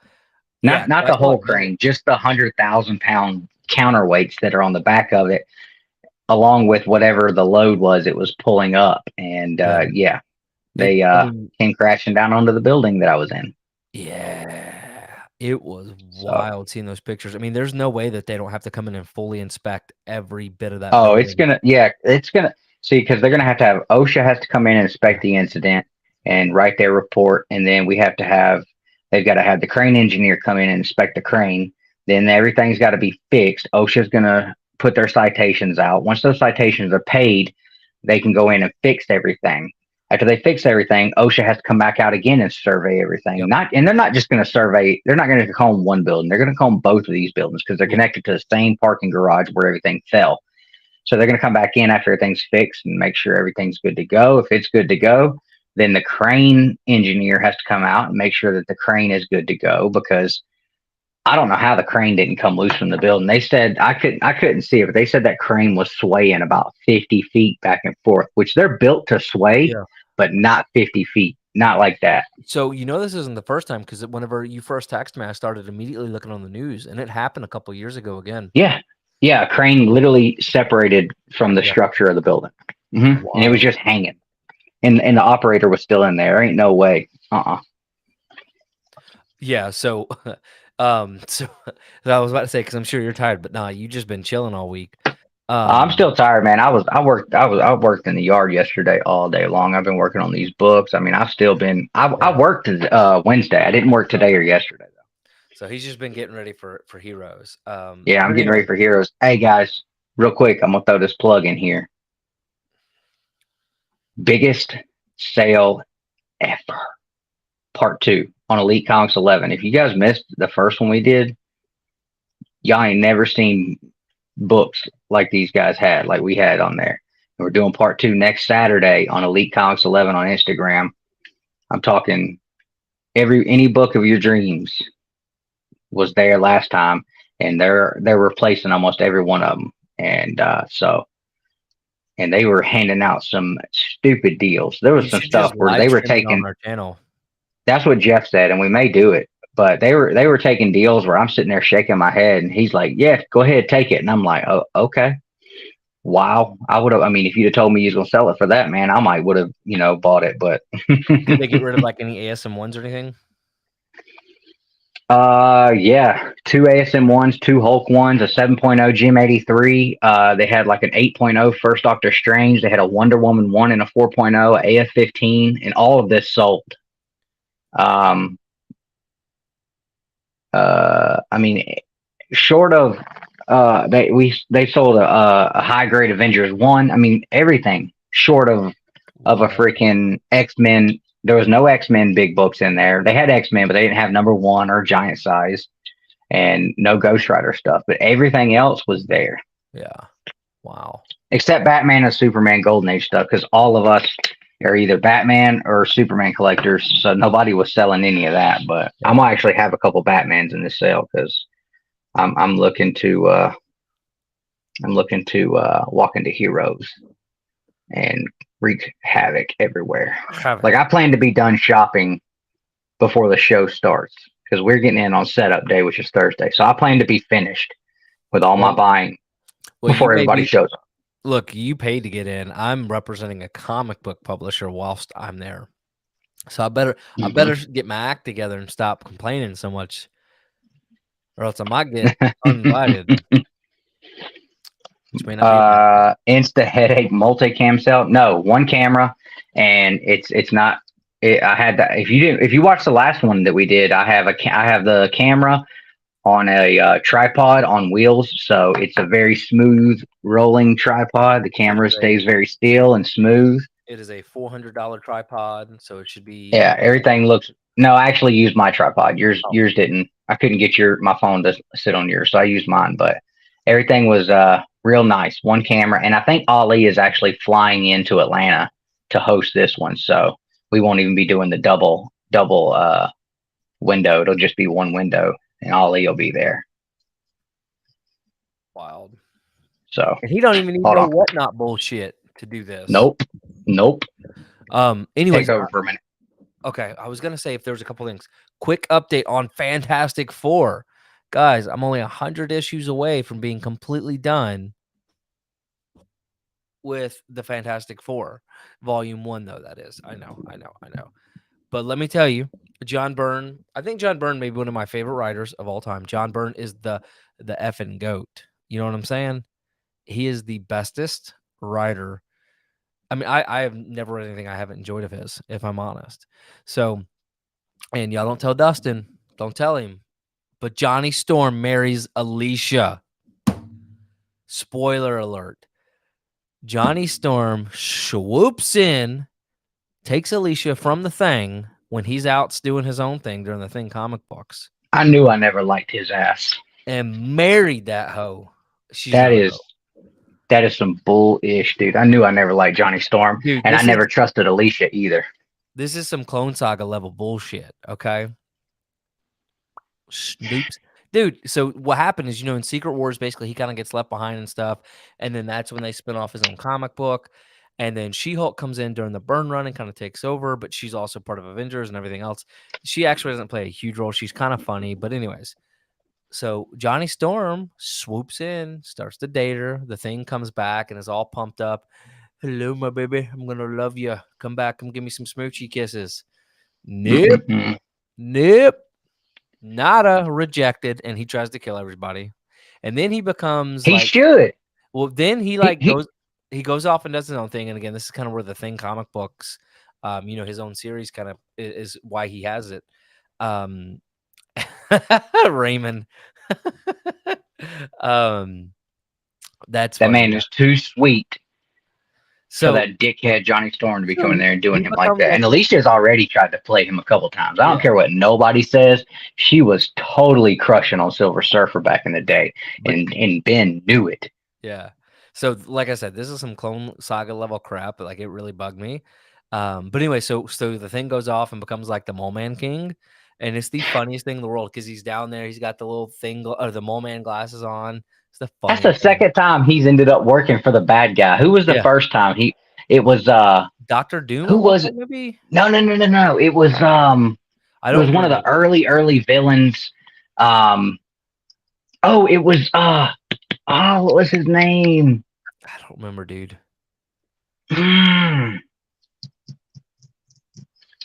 the whole crane, just the 100,000-pound counterweights that are on the back of it, along with whatever the load was it was pulling up. And they came crashing down onto the building that I was in. Yeah, it was wild seeing those pictures. I mean, there's no way that they don't have to come in and fully inspect every bit of that. Oh, building. It's gonna see, because they're gonna have OSHA has to come in and inspect the incident and write their report, and then they've got to have the crane engineer come in and inspect the crane. Then everything's got to be fixed. OSHA's gonna put their citations out. Once those citations are paid, they can go in and fix everything. After they fix everything, OSHA has to come back out again and survey everything. Yep. And they're not just going to survey. They're not going to comb one building. They're going to comb both of these buildings because they're connected to the same parking garage where everything fell. So they're going to come back in after everything's fixed and make sure everything's good to go. If it's good to go, then the crane engineer has to come out and make sure that the crane is good to go, because I don't know how the crane didn't come loose from the building. They said I couldn't see it, but they said that crane was swaying about 50 feet back and forth, which they're built to sway, but not 50 feet, not like that. So this isn't the first time, because whenever you first texted me, I started immediately looking on the news, and it happened a couple years ago again. Yeah, a crane literally separated from the structure of the building, and it was just hanging, and the operator was still in there. Ain't no way. Yeah. So. So I was about to say, because I'm sure you're tired, but nah, you just been chilling all week. I'm still tired, man. I worked in the yard yesterday all day long. I've been working on these books. I mean, I've still been. I worked Wednesday. I didn't work today or yesterday though. So he's just been getting ready for Heroes. I'm getting ready for Heroes. Hey guys, real quick, I'm gonna throw this plug in here. Biggest sale ever, part 2. On Elite Comics 11. If you guys missed the first one we did, y'all ain't never seen books like these guys had, like we had on there. And we're doing part 2 next Saturday on Elite Comics 11 on Instagram. I'm talking any book of your dreams was there last time, and they're replacing almost every one of them. And and they were handing out some stupid deals. There was some stuff where they were taking on our channel. That's what Jeff said, and we may do it. But they were taking deals where I'm sitting there shaking my head, and he's like, "Yeah, go ahead, take it." And I'm like, "Oh, okay." Wow, I would have. I mean, if you'd have told me you was gonna sell it for that, man, I might would have, bought it. But did they get rid of like any ASM ones or anything? Yeah, 2 ASM ones, 2 Hulk ones, a 7.0 Gem 83. They had like an 8.0 First Doctor Strange. They had a Wonder Woman 1 and a 4.0, AF-15, and all of this sold. I mean, short of they sold a high grade Avengers 1. I mean, everything short of a freaking X-Men. There was no X-Men big books in there. They had X-Men, but they didn't have number 1 or giant size, and no Ghost Rider stuff. But everything else was there. Yeah. Wow. Except Batman and Superman Golden Age stuff, because all of us are either Batman or Superman collectors, so nobody was selling any of that. But I might actually have a couple Batmans in this sale, because I'm looking to walk into Heroes and wreak havoc everywhere. Like, I plan to be done shopping before the show starts, because we're getting in on setup day, which is Thursday. So I plan to be finished with all my buying before everybody shows up. Look, you paid to get in. I'm representing a comic book publisher whilst I'm there, so I better get my act together and stop complaining so much, or else I might get uninvited. Insta headache multicam cell. No, 1 camera, and it's not. I had that. If you watch the last one that we did, I have the camera on a tripod on wheels, so it's a very smooth rolling tripod. The camera stays very still and smooth. It is a $400 tripod, so it should be. Yeah, everything looks. No, I actually used my tripod. Yours didn't. I couldn't get my phone to sit on yours, so I used mine. But everything was real nice. 1 camera, and I think Ali is actually flying into Atlanta to host this one. So we won't even be doing the double window. It'll just be one window, and Ali will be there. Wild. So And he don't even need hold no on. whatnot bullshit to do this. Nope. Anyways, Take over for a minute. Okay, I was gonna say if there was a couple things. Quick update on Fantastic Four. Guys, I'm only 100 issues away from being completely done with the Fantastic Four. Volume 1, though, that is. I know. But let me tell you, John Byrne, I think John Byrne may be one of my favorite writers of all time. John Byrne is the effing GOAT. You know what I'm saying? He is the bestest writer. I mean, I have never read anything I haven't enjoyed of his, if I'm honest. So, and y'all don't tell Dustin, don't tell him. But Johnny Storm marries Alicia. Spoiler alert. Johnny Storm swoops in, takes Alicia from the Thing when he's out doing his own thing during the Thing comic books. I knew I never liked his ass. And married that hoe. That is some bullish, dude. I knew I never liked Johnny Storm, dude, and I never trusted Alicia either. This is some Clone Saga level bullshit, okay? Snoops. Dude, so what happened is, in Secret Wars, basically, he kind of gets left behind and stuff, and then that's when they spin off his own comic book, and then She-Hulk comes in during the Byrne run and kind of takes over, but she's also part of Avengers and everything else. She actually doesn't play a huge role. She's kind of funny, but anyways. So Johnny Storm swoops in, starts to date her. The Thing comes back and is all pumped up. Hello, my baby. I'm going to love you. Come back. Come give me some smoochy kisses. Nope. Nope. Nada. Rejected. And he tries to kill everybody. And then he becomes He should. Well, then he goes off and does his own thing. And again, this is kind of where the Thing comic books, his own series kind of is why he has it. Raymond. That's that funny. man is too sweet. So that dickhead Johnny Storm to be coming there and doing him like that. And Alicia's already tried to play him a couple times. I don't care what nobody says. She was totally crushing on Silver Surfer back in the day. And Ben knew it. Yeah. So like I said, this is some Clone Saga level crap. Like it really bugged me. But anyway, so the Thing goes off and becomes like the Mole Man King. And it's the funniest thing in the world because he's down there. He's got the little thing or the Mole Man glasses on. It's the That's the second time he's ended up working for the bad guy. Who was the first time? It was Dr. Doom. Who was it? Maybe? No. It was it was one of the early villains. It was what was his name? I don't remember, dude.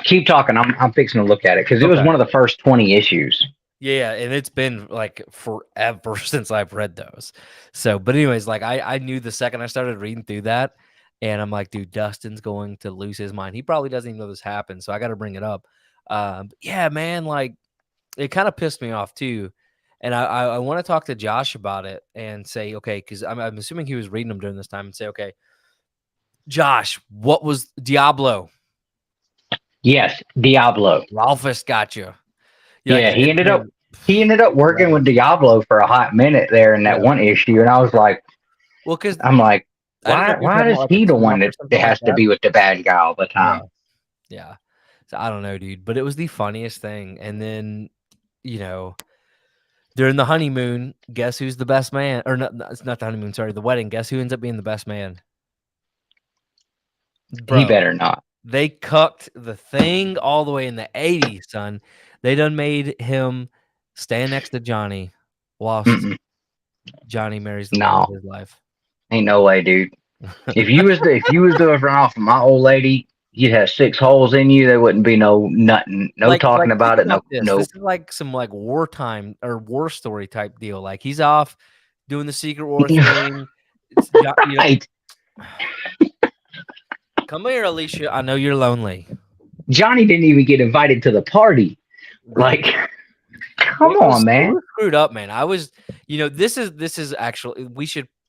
Keep talking. I'm fixing to look at it because it was one of the first 20 issues. Yeah, and it's been like forever since I've read those. So, but anyways, like I knew the second I started reading through that, and I'm like, dude, Dustin's going to lose his mind. He probably doesn't even know this happened, so I got to bring it up. Yeah, man, like it kind of pissed me off too, and I want to talk to Josh about it and say, okay, because I'm assuming he was reading them during this time, and say, okay, Josh, what was Diablo? Yes, Diablo. Ralphus got you. Yeah, he ended up working with Diablo for a hot minute there in that one issue, and I was like, well, because I'm like, why is he the one that has to be with the bad guy all the time? Yeah. So I don't know, dude, but it was the funniest thing. And then, during the honeymoon, guess who's the best man? Or not, it's not the honeymoon, sorry, the wedding. Guess who ends up being the best man? Bro, he better not. They cucked the Thing all the way in the 80s, son. They done made him stand next to Johnny whilst Johnny marries the love of his life. Ain't no way, dude. If you was to run off of my old lady, you'd have 6 holes in you. There wouldn't be nothing, talking about it. No. This is like some like wartime or war story type deal. Like he's off doing the Secret War thing. Right. Come here, Alicia. I know you're lonely. Johnny didn't even get invited to the party. Like, come on, man. Screwed up, man. I was, this is actually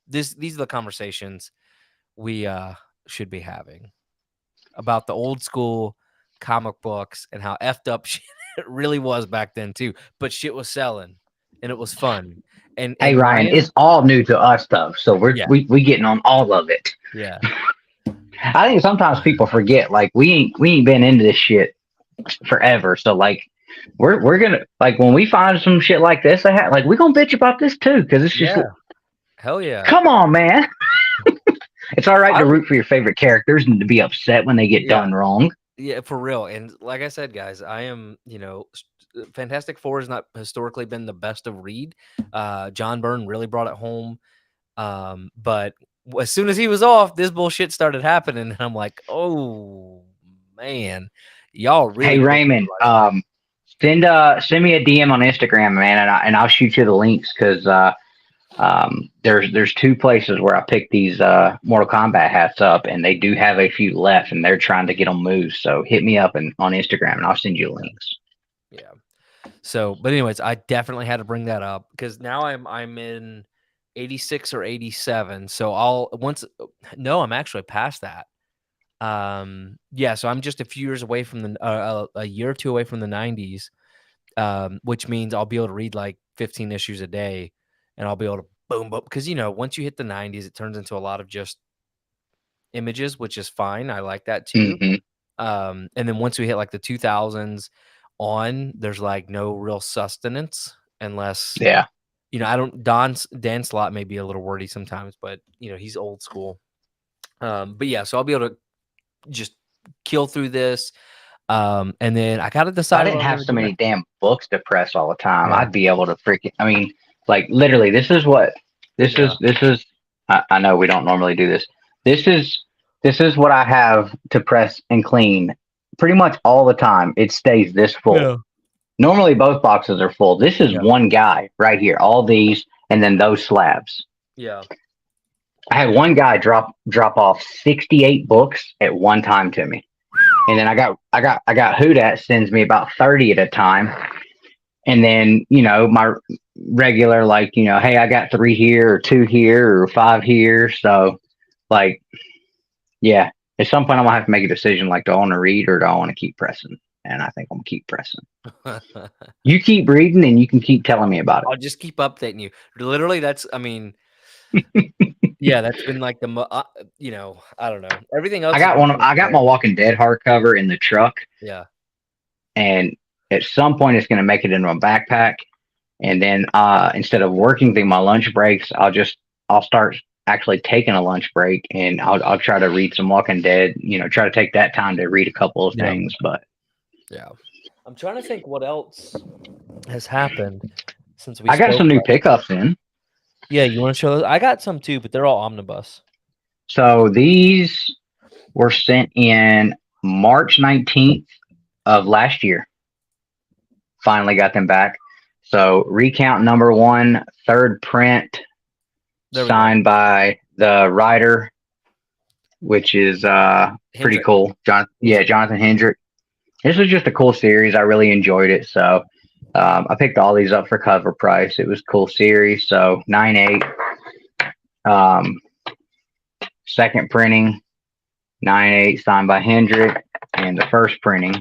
these are the conversations we should be having about the old school comic books and how effed up shit it really was back then too. But shit was selling and it was fun. And hey, Ryan, it's all new to us though, so we getting on all of it. Yeah. I think sometimes people forget, like we ain't been into this shit forever. So like we're gonna like when we find some shit like this, like we're gonna bitch about this too because it's just Hell yeah. come on, man. It's all right I to would- root for your favorite characters and to be upset when they get done wrong. Yeah, for real. And like I said, guys, I am, Fantastic Four has not historically been the best of read. John Byrne really brought it home. But as soon as he was off, this bullshit started happening. And I'm like, oh man, y'all really. Hey Raymond, send me a DM on Instagram, man, and I'll shoot you the links because there's two places where I picked these Mortal Kombat hats up, and they do have a few left, and they're trying to get them moved. So hit me up on Instagram, and I'll send you links. Yeah. So, but anyways, I definitely had to bring that up because now I'm in 86 or 87. So I'm actually past that. Yeah. So I'm just a few years away from a year or two away from the 90s, which means I'll be able to read like 15 issues a day, and I'll be able to boom. Because once you hit the 90s, it turns into a lot of just images, which is fine. I like that too. Mm-hmm. And then once we hit like the 2000s there's like no real sustenance unless I don't. Dan Slott may be a little wordy sometimes, but he's old school. But yeah, so I'll be able to just kill through this. And then I gotta decide. I didn't have so many damn books to press all the time. Yeah. I'd be able to like literally, this is. I know we don't normally do this. This is what I have to press and clean pretty much all the time. It stays this full. Yeah. Normally both boxes are full. This is one guy right here. All these and then those slabs. Yeah. I had one guy drop off 68 books at one time to me. And then I got who that sends me about 30 at a time. And then, my regular, like, hey, I got 3 here or 2 here or 5 here. So like, yeah, at some point I'm gonna have to make a decision. Like, do I want to read or do I want to keep pressing? And I think I'm gonna keep pressing. You keep reading and you can keep telling me about it. I'll just keep updating you. Literally, that's been like the I don't know. Everything else. I got my Walking Dead hardcover in the truck. Yeah. And at some point it's gonna make it into a backpack. And then instead of working through my lunch breaks, I'll start actually taking a lunch break and I'll try to read some Walking Dead, try to take that time to read a couple of things. But yeah, I'm trying to think what else has happened since we. I got some new pickups in. Yeah, you want to show those? I got some too, but they're all omnibus. So these were sent in March 19th of last year. Finally got them back. So Recount #1, 3rd print, signed by the writer, which is pretty cool. Jonathan Hendrick. This was just a cool series. I really enjoyed it. So I picked all these up for cover price. It was a cool series. So 9/8. Second printing, 9/8, signed by Hendrick, and the first printing.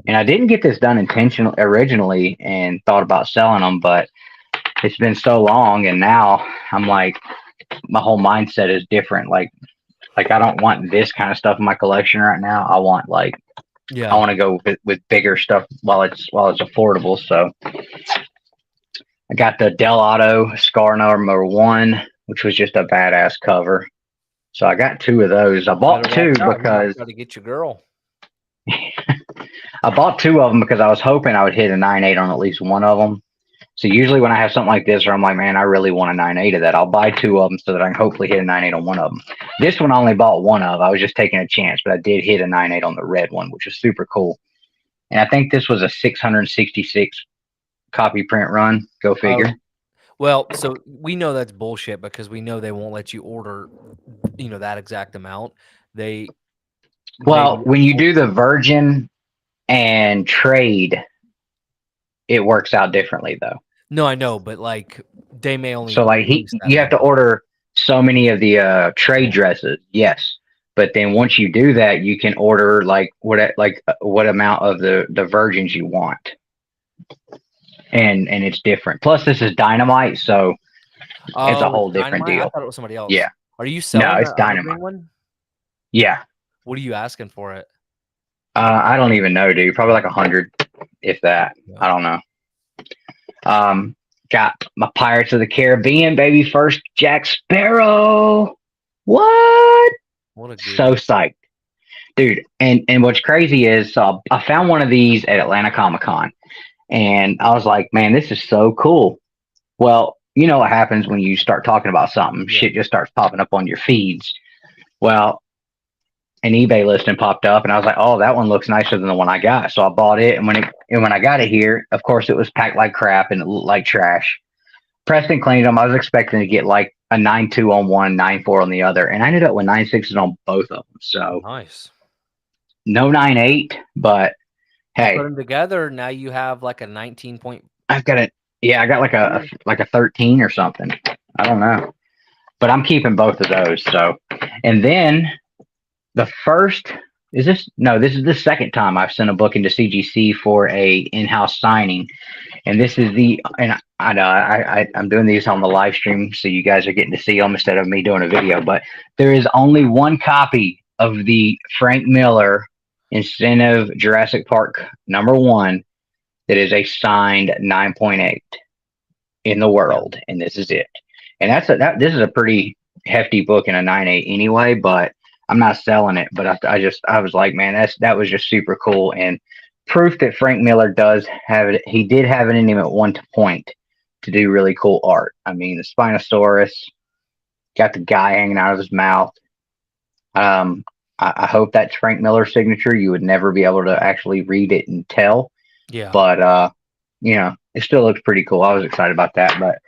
And I didn't get this done originally and thought about selling them, but it's been so long, and now I'm like, my whole mindset is different. Like I don't want this kind of stuff in my collection right now. I want I want to go with bigger stuff while it's affordable. So I got the Del Auto Scar #1, which was just a badass cover. So I got 2 of those. I bought 2 because got to get your girl. I bought 2 of them because I was hoping I would hit a 9/8 on at least one of them. So usually when I have something like this where I'm like, man, I really want a 9/8 of that, I'll buy 2 of them so that I can hopefully hit a 9/8 on one of them. This one I only bought 1 of. I was just taking a chance, but I did hit a 9/8 on the red one, which was super cool. And I think this was a 666 copy print run. Go figure. Well, so we know that's bullshit because we know they won't let you order, that exact amount. When you do the Virgin and trade, it works out differently though. No, I know, but like they may only. So like you have to order so many of the trade dresses, yes. But then once you do that, you can order what amount of the Virgins you want, and it's different. Plus, this is Dynamite, so it's a whole different deal. I thought it was somebody else. Yeah, Are you No, selling it's the Dynamite. evergreen one? Yeah. What are you asking for it? I don't even know, dude. Probably like 100, if that. Yeah. I don't know. Got my Pirates of the Caribbean, baby. First Jack Sparrow. What? What a good So psyched, dude. And what's crazy is I found one of these at Atlanta Comic Con, and I was like, man, this is so cool. Well, you know what happens when you start talking about something? Yeah. Shit just starts popping up on your feeds. Well, an eBay listing popped up, and I was like, "Oh, that one looks nicer than the one I got." So I bought it, and when I got it here, of course, it was packed like crap and it looked like trash. Pressed and cleaned them. I was expecting to get like a 9.2 on one, 9.4 on the other, and I ended up with 9.6s on both of them. So Nice. no 9.8, but hey, Put them together. Now you have like a 19 point. I've got I got like a 13 or something. I don't know, but I'm keeping both of those. So, and then the first is this no, this is the second time I've sent a book into CGC for a in-house signing, and this is and I know I'm doing these on the live stream, so you guys are getting to see them instead of me doing a video. But there is only one copy of the Frank Miller Incentive Jurassic Park #1 that is a signed 9.8 in the world, and this is it. And this is a pretty hefty book in a 9.8 anyway, but I'm not selling it. But I was like, man, that was just super cool, and proof that Frank Miller does have it. He did have it in him at one point to do really cool art. I mean, the Spinosaurus got the guy hanging out of his mouth. I hope that's Frank Miller's signature. You would never be able to actually read it and tell. Yeah. But it still looks pretty cool. I was excited about that. But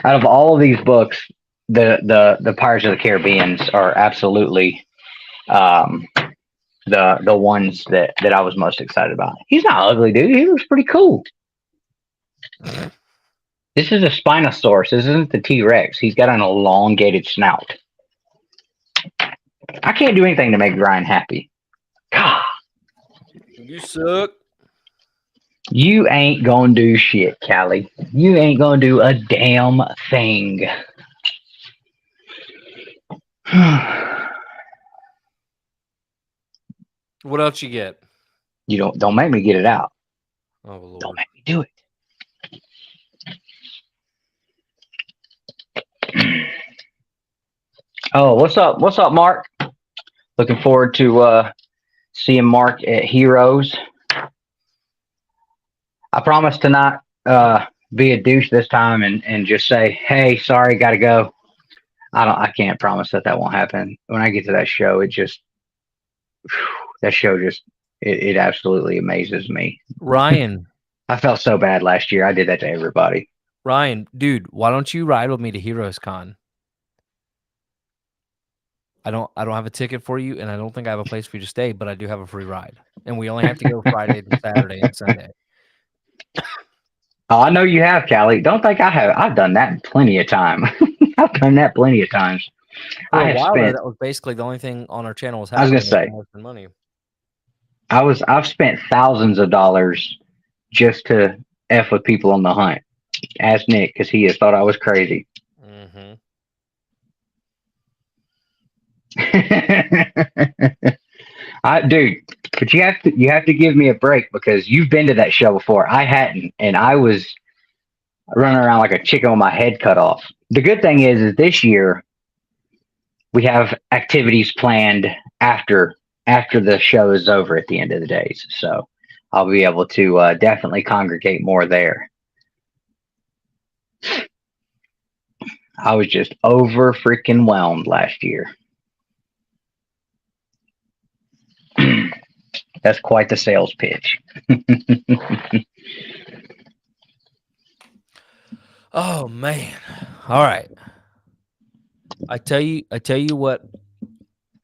out of all of these books, the Pirates of the Caribbean are absolutely the ones that I was most excited about. He's not ugly, dude. He looks pretty cool. This is a Spinosaurus. This isn't the T-Rex. He's got an elongated snout. I can't do anything to make Ryan happy. God. You suck. You ain't gonna do shit, Callie. You ain't gonna do a damn thing. What else you get? You don't make me get it out. Oh Lord. Don't make me do it. Oh, what's up? What's up, Mark? Looking forward to seeing Mark at Heroes. I promise to not be a douche this time and just say, "Hey, sorry, gotta go." I can't promise that won't happen. When I get to that show, it absolutely amazes me. Ryan. I felt so bad last year. I did that to everybody. Ryan, dude, why don't you ride with me to Heroes Con? I don't have a ticket for you, and I don't think I have a place for you to stay, but I do have a free ride. And we only have to go Friday to Saturday and Sunday. Oh, I know you have, Callie. Don't think I have. I've done that plenty of time. I've done that plenty of times. For a while there, that was basically the only thing on our channel was I was happening. gonna say money. I've spent thousands of dollars just to F with people on the hunt. Ask Nick, because he has thought I was crazy. Mm-hmm. Dude, but you have to give me a break because you've been to that show before. I hadn't, and I was running around like a chicken with my head cut off. The good thing is this year we have activities planned after the show is over at the end of the days, so I'll be able to definitely congregate more there. I was just over freaking whelmed last year. That's quite the sales pitch. Oh man. All right. I tell you what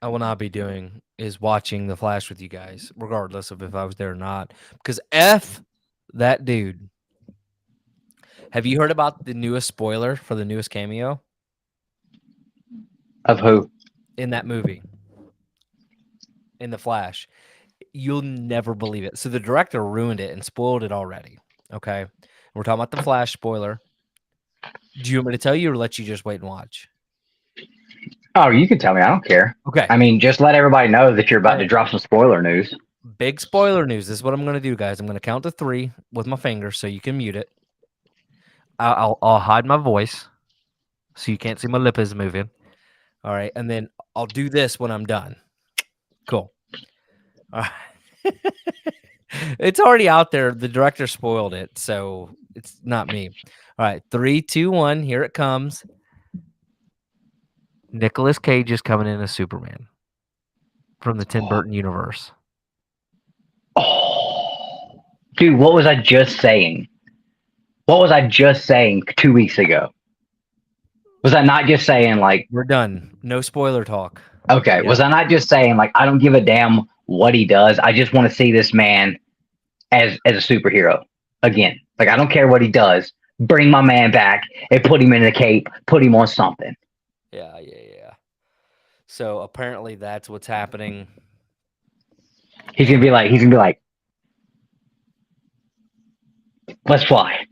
I will not be doing is watching The Flash with you guys, regardless of if I was there or not. Because F that dude. Have you heard about the newest spoiler for the newest cameo? Of who? In that movie. In The Flash. You'll never believe it. So the director ruined it and spoiled it already. Okay. We're talking about The Flash spoiler. Do you want me to tell you or let you just wait and watch? Oh, you can tell me. I don't care. Okay. I mean, just let everybody know that you're about to Alright. drop some spoiler news. Big spoiler news. This is what I'm gonna do, guys. I'm gonna count to 3 with my finger so you can mute it. I'll hide my voice so you can't see my lip is moving. All right, and then I'll do this when I'm done. Cool. All right. It's already out there. The director spoiled it, so it's not me. All right, 3, 2, 1. Here it comes. Nicolas Cage is coming in as Superman from the Tim Burton universe. Oh, dude, what was I just saying? What was I just saying 2 weeks ago? Was I not just saying like We're done. No spoiler talk. okay? Yeah. Was I not just saying like I don't give a damn what he does? I just want to see this man as a superhero again. Like I don't care what he does. Bring my man back and put him in a cape. Put him on something. Yeah. So apparently that's what's happening. He's gonna be like, let's fly.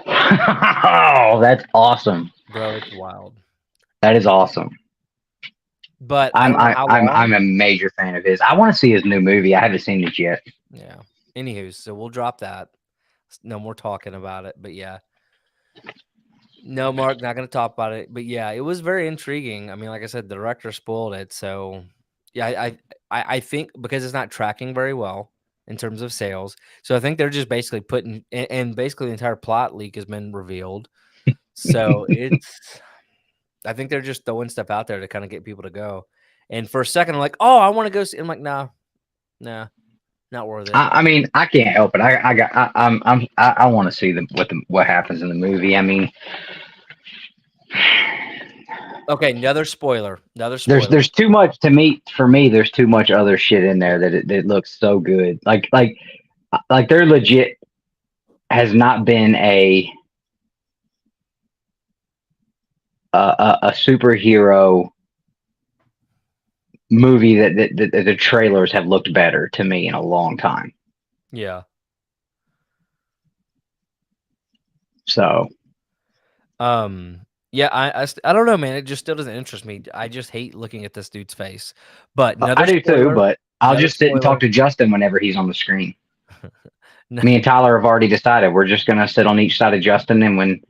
Oh, that's awesome, Bro, it's wild. that is awesome. But I I'm don't know how long. I'm a major fan of his. I want to see his new movie. I haven't seen it yet. Yeah. Anywho, so we'll drop that. No more talking about it. But yeah. No, Mark, not going to talk about it. But yeah, it was very intriguing. I mean, like I said, the director spoiled it. So yeah, I think because it's not tracking very well in terms of sales. So I think they're just basically putting, and basically the entire plot leak has been revealed. So I think they're just throwing stuff out there to kind of get people to go. And for a second, I'm like, oh, I want to go see. I'm like, nah, not worth it. I mean, I can't help it. I want to see what happens in the movie. I mean, Okay, another spoiler. there's too much to me for me. There's too much other shit in there that it looks so good. Like they're legit has not been a superhero movie that the trailers have looked better to me in a long time. Yeah. So, Yeah, I don't know, man. It just still doesn't interest me. I just hate looking at this dude's face. But I do too, but I'll another just sit and talk spoiler. to Justin whenever he's on the screen. No, Me and Tyler have already decided we're just gonna sit on each side of Justin, and when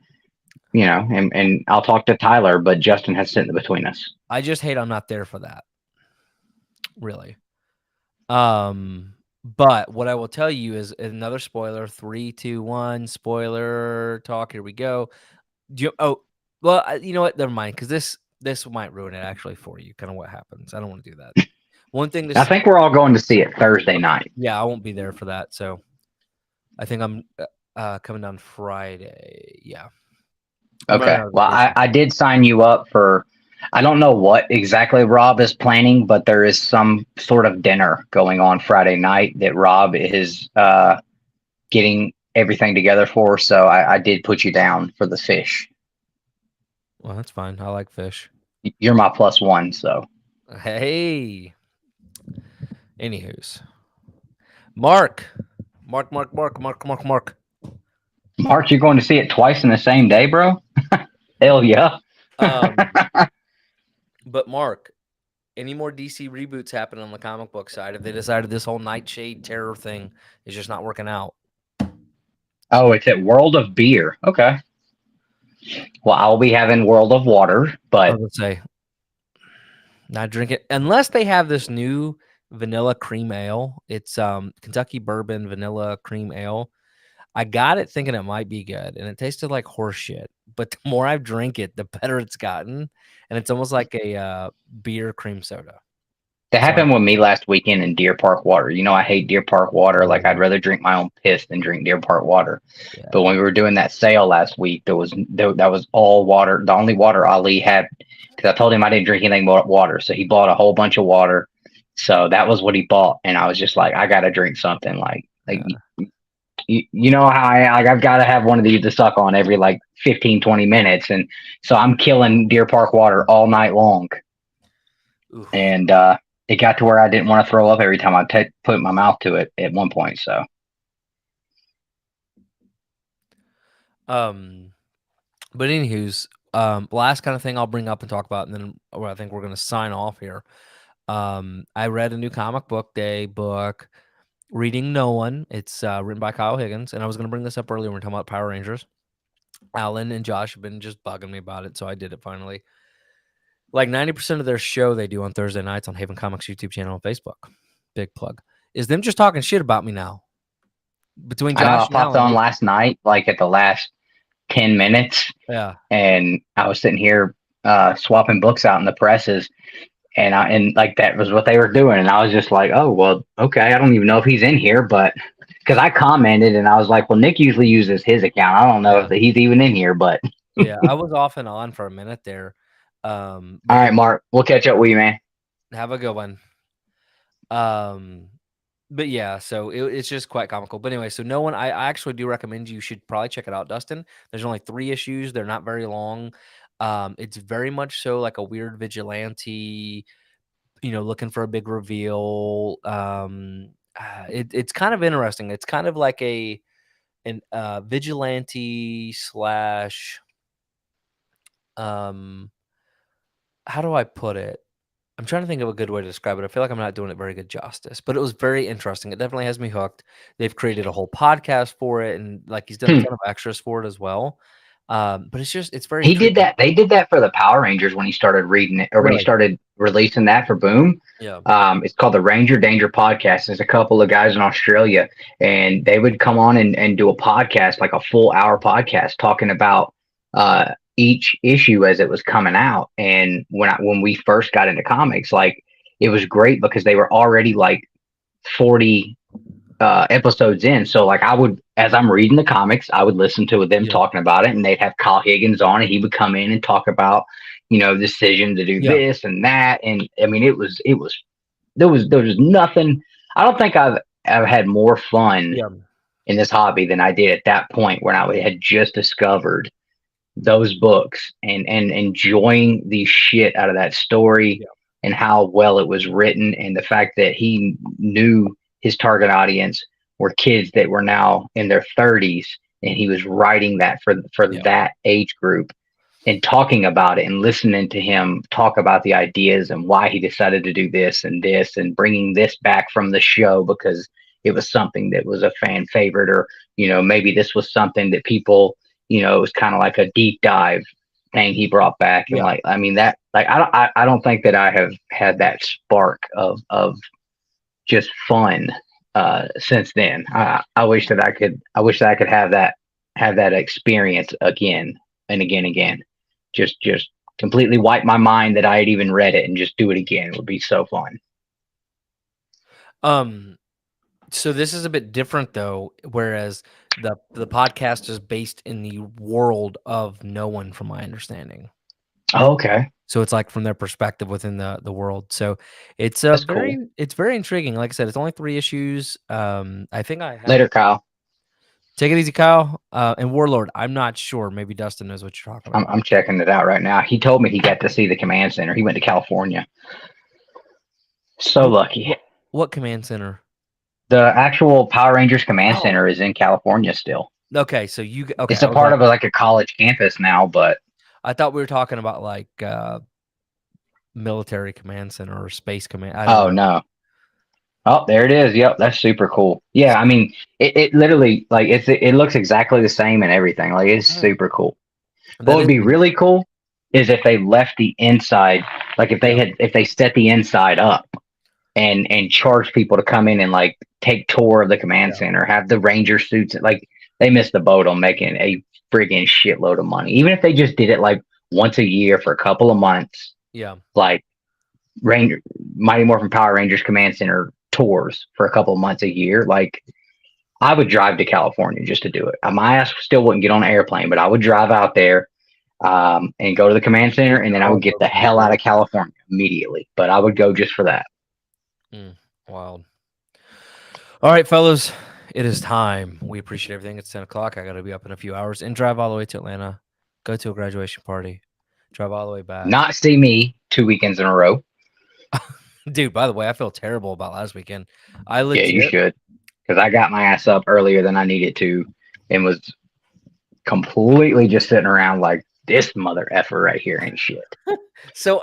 and I'll talk to Tyler, but Justin has sit in between us. I just hate I'm not there for that. Really. But what I will tell you is another spoiler. 3, 2, 1. Spoiler talk. Here we go. You know what? Never mind, because this might ruin it actually for you. Kind of what happens. I don't want to do that. One thing I think we're all going to see it Thursday night. Yeah, I won't be there for that. So I think I'm coming down Friday. Yeah. Okay. Well, I did sign you up for. I don't know what exactly Rob is planning, but there is some sort of dinner going on Friday night that Rob is getting everything together for. So I did put you down for the fish. Well, that's fine. I like fish. You're my +1, so. Hey. Anywho's. Mark, you're going to see it twice in the same day, bro? Hell yeah. But Mark, any more DC reboots happen on the comic book side? Have they decided this whole Nightshade terror thing is just not working out? Oh, it's at World of Beer. Okay. Well, I'll be having World of Water, but I would say not drink it unless they have this new vanilla cream ale. It's Kentucky bourbon vanilla cream ale. I got it thinking it might be good, and it tasted like horse shit. But the more I drink it, the better it's gotten, and it's almost like a beer cream soda. That happened with me last weekend in Deer Park water. You know, I hate Deer Park water. Like, I'd rather drink my own piss than drink Deer Park water. Yeah. But when we were doing that sale last week, that was all water. The only water Ali had, because I told him I didn't drink anything but water. So he bought a whole bunch of water. So that was what he bought. And I was just like, I got to drink something like you know how I've got to have one of these to suck on every like 15, 20 minutes. And so I'm killing Deer Park water all night long. Oof. And, it got to where I didn't want to throw up every time I put my mouth to it at one point. So, but anywho's, Last kind of thing I'll bring up and talk about, and then I think we're going to sign off here. I read a new comic book day book, Reading No One. It's written by Kyle Higgins, and I was going to bring this up earlier when we were talking about Power Rangers. Alan and Josh have been just bugging me about it, so I did it finally. Like 90% of their show they do on Thursday nights on Haven Comics YouTube channel and Facebook. Big plug. Is them just talking shit about me now. Between I know I Josh and popped Alan. on last night, like at the last 10 minutes. Yeah. And I was sitting here swapping books out in the presses. And like that was what they were doing. And I was just like, oh, well, okay. I don't even know if he's in here, but because I commented and I was like, well, Nick usually uses his account. I don't know if he's even in here, but yeah, I was off and on for a minute there. All right, Mark, we'll catch up with you, man. Have a good one. But yeah, so it's just quite comical. But anyway, so No One, I actually do recommend you should probably check it out, Dustin. There's only 3 issues. They're not very long. It's very much so like a weird vigilante, looking for a big reveal. It's kind of interesting. It's kind of like an vigilante slash, how do I put it? I'm trying to think of a good way to describe it. I feel like I'm not doing it very good justice, but it was very interesting. It definitely has me hooked. They've created a whole podcast for it, and like he's done a ton of extras for it as well. But it's very. He did that. They did that for the Power Rangers when he started reading it, or when he started releasing that for Boom. Yeah. It's called the Ranger Danger Podcast. There's a couple of guys in Australia, and they would come on and do a podcast, like a full hour podcast, talking about each issue as it was coming out. And when we first got into comics, like it was great because they were already like 40 episodes in. So like I would, as I'm reading the comics, I would listen to them talking about it, and they'd have Kyle Higgins on, and he would come in and talk about, decision to do this and that. And I mean, there was nothing. I don't think I've had more fun in this hobby than I did at that point when I had just discovered those books and enjoying the shit out of that story and how well it was written, and the fact that he knew his target audience were kids that were now in their 30s, and he was writing that for that age group and talking about it and listening to him talk about the ideas and why he decided to do this and bringing this back from the show because it was something that was a fan favorite, or maybe this was something that people, it was kind of like a deep dive thing he brought back. And I don't think that I have had that spark of just fun since then. I wish that I could have that experience again and again. Just completely wipe my mind that I had even read it and just do it again. It would be so fun. So this is a bit different though, whereas the podcast is based in the world of No One, from my understanding. Oh, okay. So it's like from their perspective within the world. So it's cool. It's very intriguing. Like I said, it's only 3 issues. I think I have... Later, Kyle. Take it easy, Kyle. And Warlord, I'm not sure. Maybe Dustin knows what you're talking about. I'm checking it out right now. He told me he got to see the command center. He went to California. So lucky. What command center? The actual Power Rangers command center is in California still. Okay, so it's a part of like a college campus now, but I thought we were talking about like military command center or space command. No. Oh, there it is. Yep, that's super cool. Yeah, I mean, it literally, like, it looks exactly the same and everything. Like, it's super cool. What would be really cool is if they left the inside, like if they set the inside up and charge people to come in and like take tour of the command center, have the Ranger suits. Like, they missed the boat on making a friggin' shitload of money. Even if they just did it like once a year for a couple of months. Yeah. Like Mighty Morphin Power Rangers Command Center tours for a couple of months a year. Like, I would drive to California just to do it. My ass still wouldn't get on an airplane, but I would drive out there and go to the command center, and then I would get the hell out of California immediately. But I would go just for that. Wild. All right, fellas, it is time. We appreciate everything. It's 10 o'clock. I got to be up in a few hours and drive all the way to Atlanta, go to a graduation party, drive all the way back. Not see me 2 weekends in a row. Dude, by the way, I feel terrible about last weekend. Yeah, you should. Because I got my ass up earlier than I needed to and was completely just sitting around like this mother effer right here ain't shit. So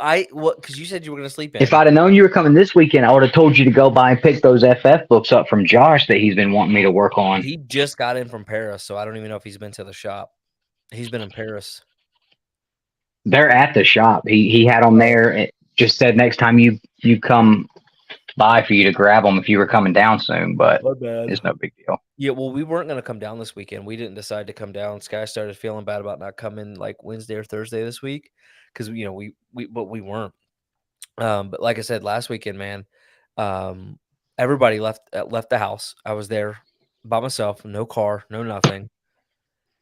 because you said you were going to sleep in. If I'd have known you were coming this weekend, I would have told you to go by and pick those FF books up from Josh that he's been wanting me to work on. He just got in from Paris, so I don't even know if he's been to the shop. He's been in Paris. They're at the shop. He had them there. It just said next time you come by for you to grab them if you were coming down soon, but it's no big deal. Yeah, well, we weren't going to come down this weekend. We didn't decide to come down. Sky started feeling bad about not coming like Wednesday or Thursday this week because we weren't. But like I said last weekend, man, everybody left the house. I was there by myself, no car, no nothing,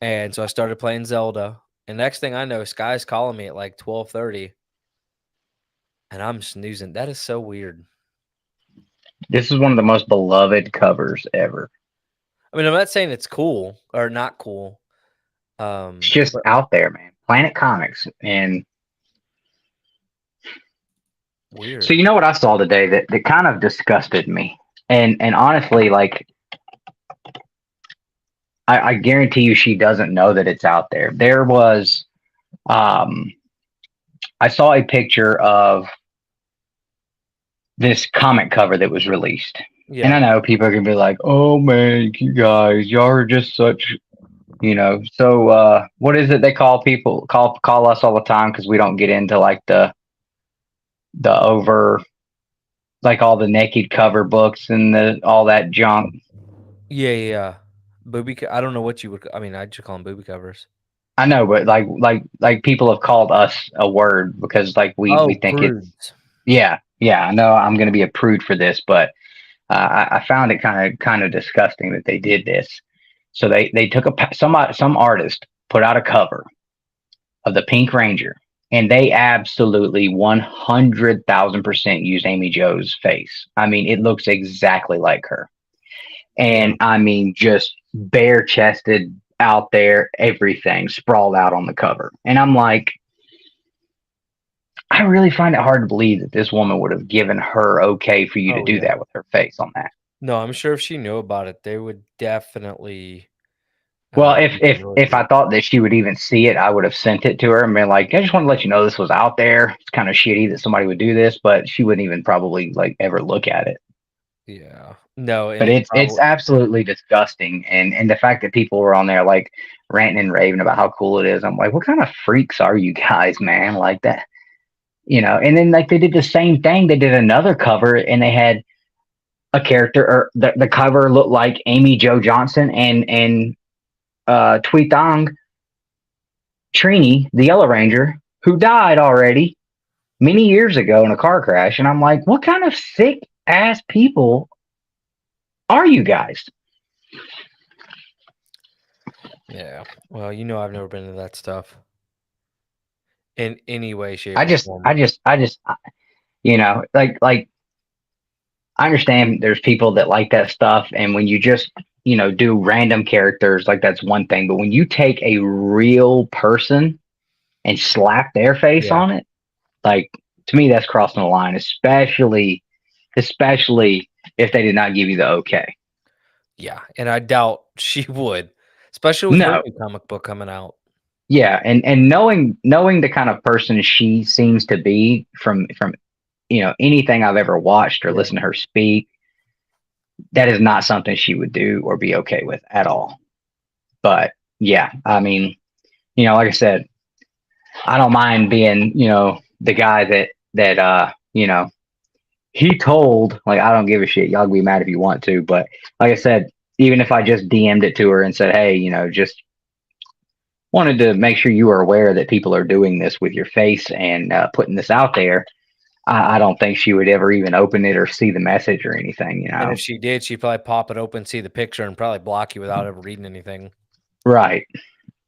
and so I started playing Zelda. And next thing I know, Sky's calling me at like 12:30, and I'm snoozing. That is so weird. This is one of the most beloved covers ever. I mean, I'm not saying it's cool or not cool. It's just out there, man. Planet Comics and weird. So you know what I saw today that kind of disgusted me, and honestly, like I guarantee you, she doesn't know that it's out there. There was, I saw a picture of this comic cover that was released. Yeah. And I know people are gonna be like, "Oh man, you guys, y'all are just such, you know." So, what is it they call people call us all the time because we don't get into like the over, like all the naked cover books and all that junk. Yeah. Booby. I don't know what you would. I mean, I just call them booby covers. I know, but like people have called us a word because like we think prudes. It's. Yeah. I know I'm going to be a prude for this, but I found it kind of disgusting that they did this. So they took some artist put out a cover of the Pink Ranger, and they absolutely 100,000% used Amy Jo's face. I mean, it looks exactly like her, and I mean, just bare chested out there, everything sprawled out on the cover, and I'm like, I really find it hard to believe that this woman would have given her okay for you to do that with her face on that. No, I'm sure if she knew about it, they would definitely. Well, if I thought that she would even see it, I would have sent it to her and been like, I just want to let you know this was out there. It's kind of shitty that somebody would do this, but she wouldn't even probably like ever look at it. Yeah. No, but it's absolutely disgusting. And the fact that people were on there like ranting and raving about how cool it is, I'm like, what kind of freaks are you guys, man? Like that. You know, and then like they did the same thing. They did another cover and they had a character, or the cover looked like Amy Jo Johnson and Tui Thang Trini, the Yellow Ranger, who died already many years ago in a car crash. And I'm like, what kind of sick ass people are you guys? Yeah. Well, you know, I've never been into that stuff. In any way, shape, I just, you know, like, I understand there's people that like that stuff. And when you just, you know, do random characters, like that's one thing. But when you take a real person and slap their face on it, like to me, that's crossing the line, especially if they did not give you the okay. Yeah. And I doubt she would, especially with her new comic book coming out. Yeah, and knowing the kind of person she seems to be from you know anything I've ever watched or listened to her speak, that is not something she would do or be okay with at all. But yeah, I mean, you know, like I said, I don't mind being, you know, the guy that you know, he told, like, I don't give a shit. Y'all can be mad if you want to, but like I said, even if I just DM'd it to her and said, hey, you know, just wanted to make sure you are aware that people are doing this with your face and putting this out there. I don't think she would ever even open it or see the message or anything, you know. And if she did, she'd probably pop it open, see the picture, and probably block you without ever reading anything. Right.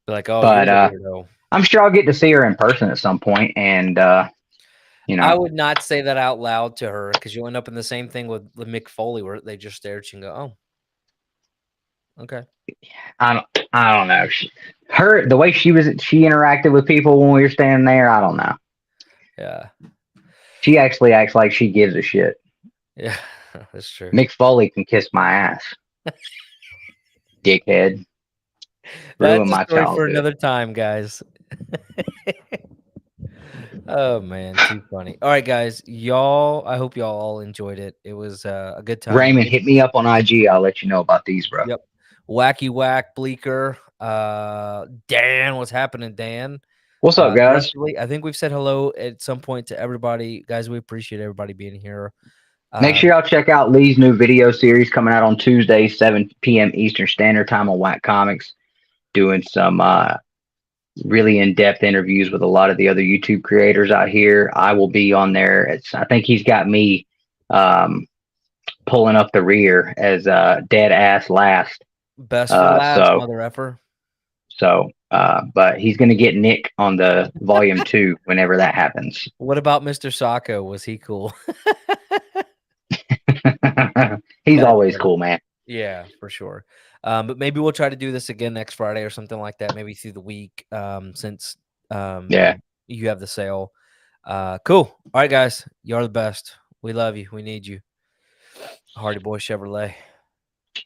Be like, oh, but I'm sure I'll get to see her in person at some point, and you know, I would not say that out loud to her because you'll end up in the same thing with Mick Foley, where they just stare at you and go, "Oh, okay." I don't know. The way she interacted with people when we were standing there, I don't know. Yeah. She actually acts like she gives a shit. Yeah, that's true. Mick Foley can kiss my ass. Dickhead. That's a story for another time, guys. Oh man, too funny. All right, guys, y'all. I hope y'all all enjoyed it. It was a good time. Raymond, hit me up on IG. I'll let you know about these, bro. Yep. Wacky Whack Bleeker. Dan, what's happening, Dan? What's up, The guys? rest of the- I think we've said hello at some point to everybody, guys. We appreciate everybody being here. Make sure y'all check out Lee's new video series coming out on Tuesday, 7 p.m. Eastern Standard Time on Whack Comics. Doing some really in-depth interviews with a lot of the other YouTube creators out here. I will be on there. I think he's got me pulling up the rear as dead ass last. Best for last, so, mother effer. So, but he's going to get Nick on the volume 2 whenever that happens. What about Mr. Sacco? Was he cool? He's always cool, man. Yeah, for sure. But maybe we'll try to do this again next Friday or something like that. Maybe through the week, since you have the sale. Cool. All right, guys, you're the best. We love you. We need you. Hardy Boy Chevrolet.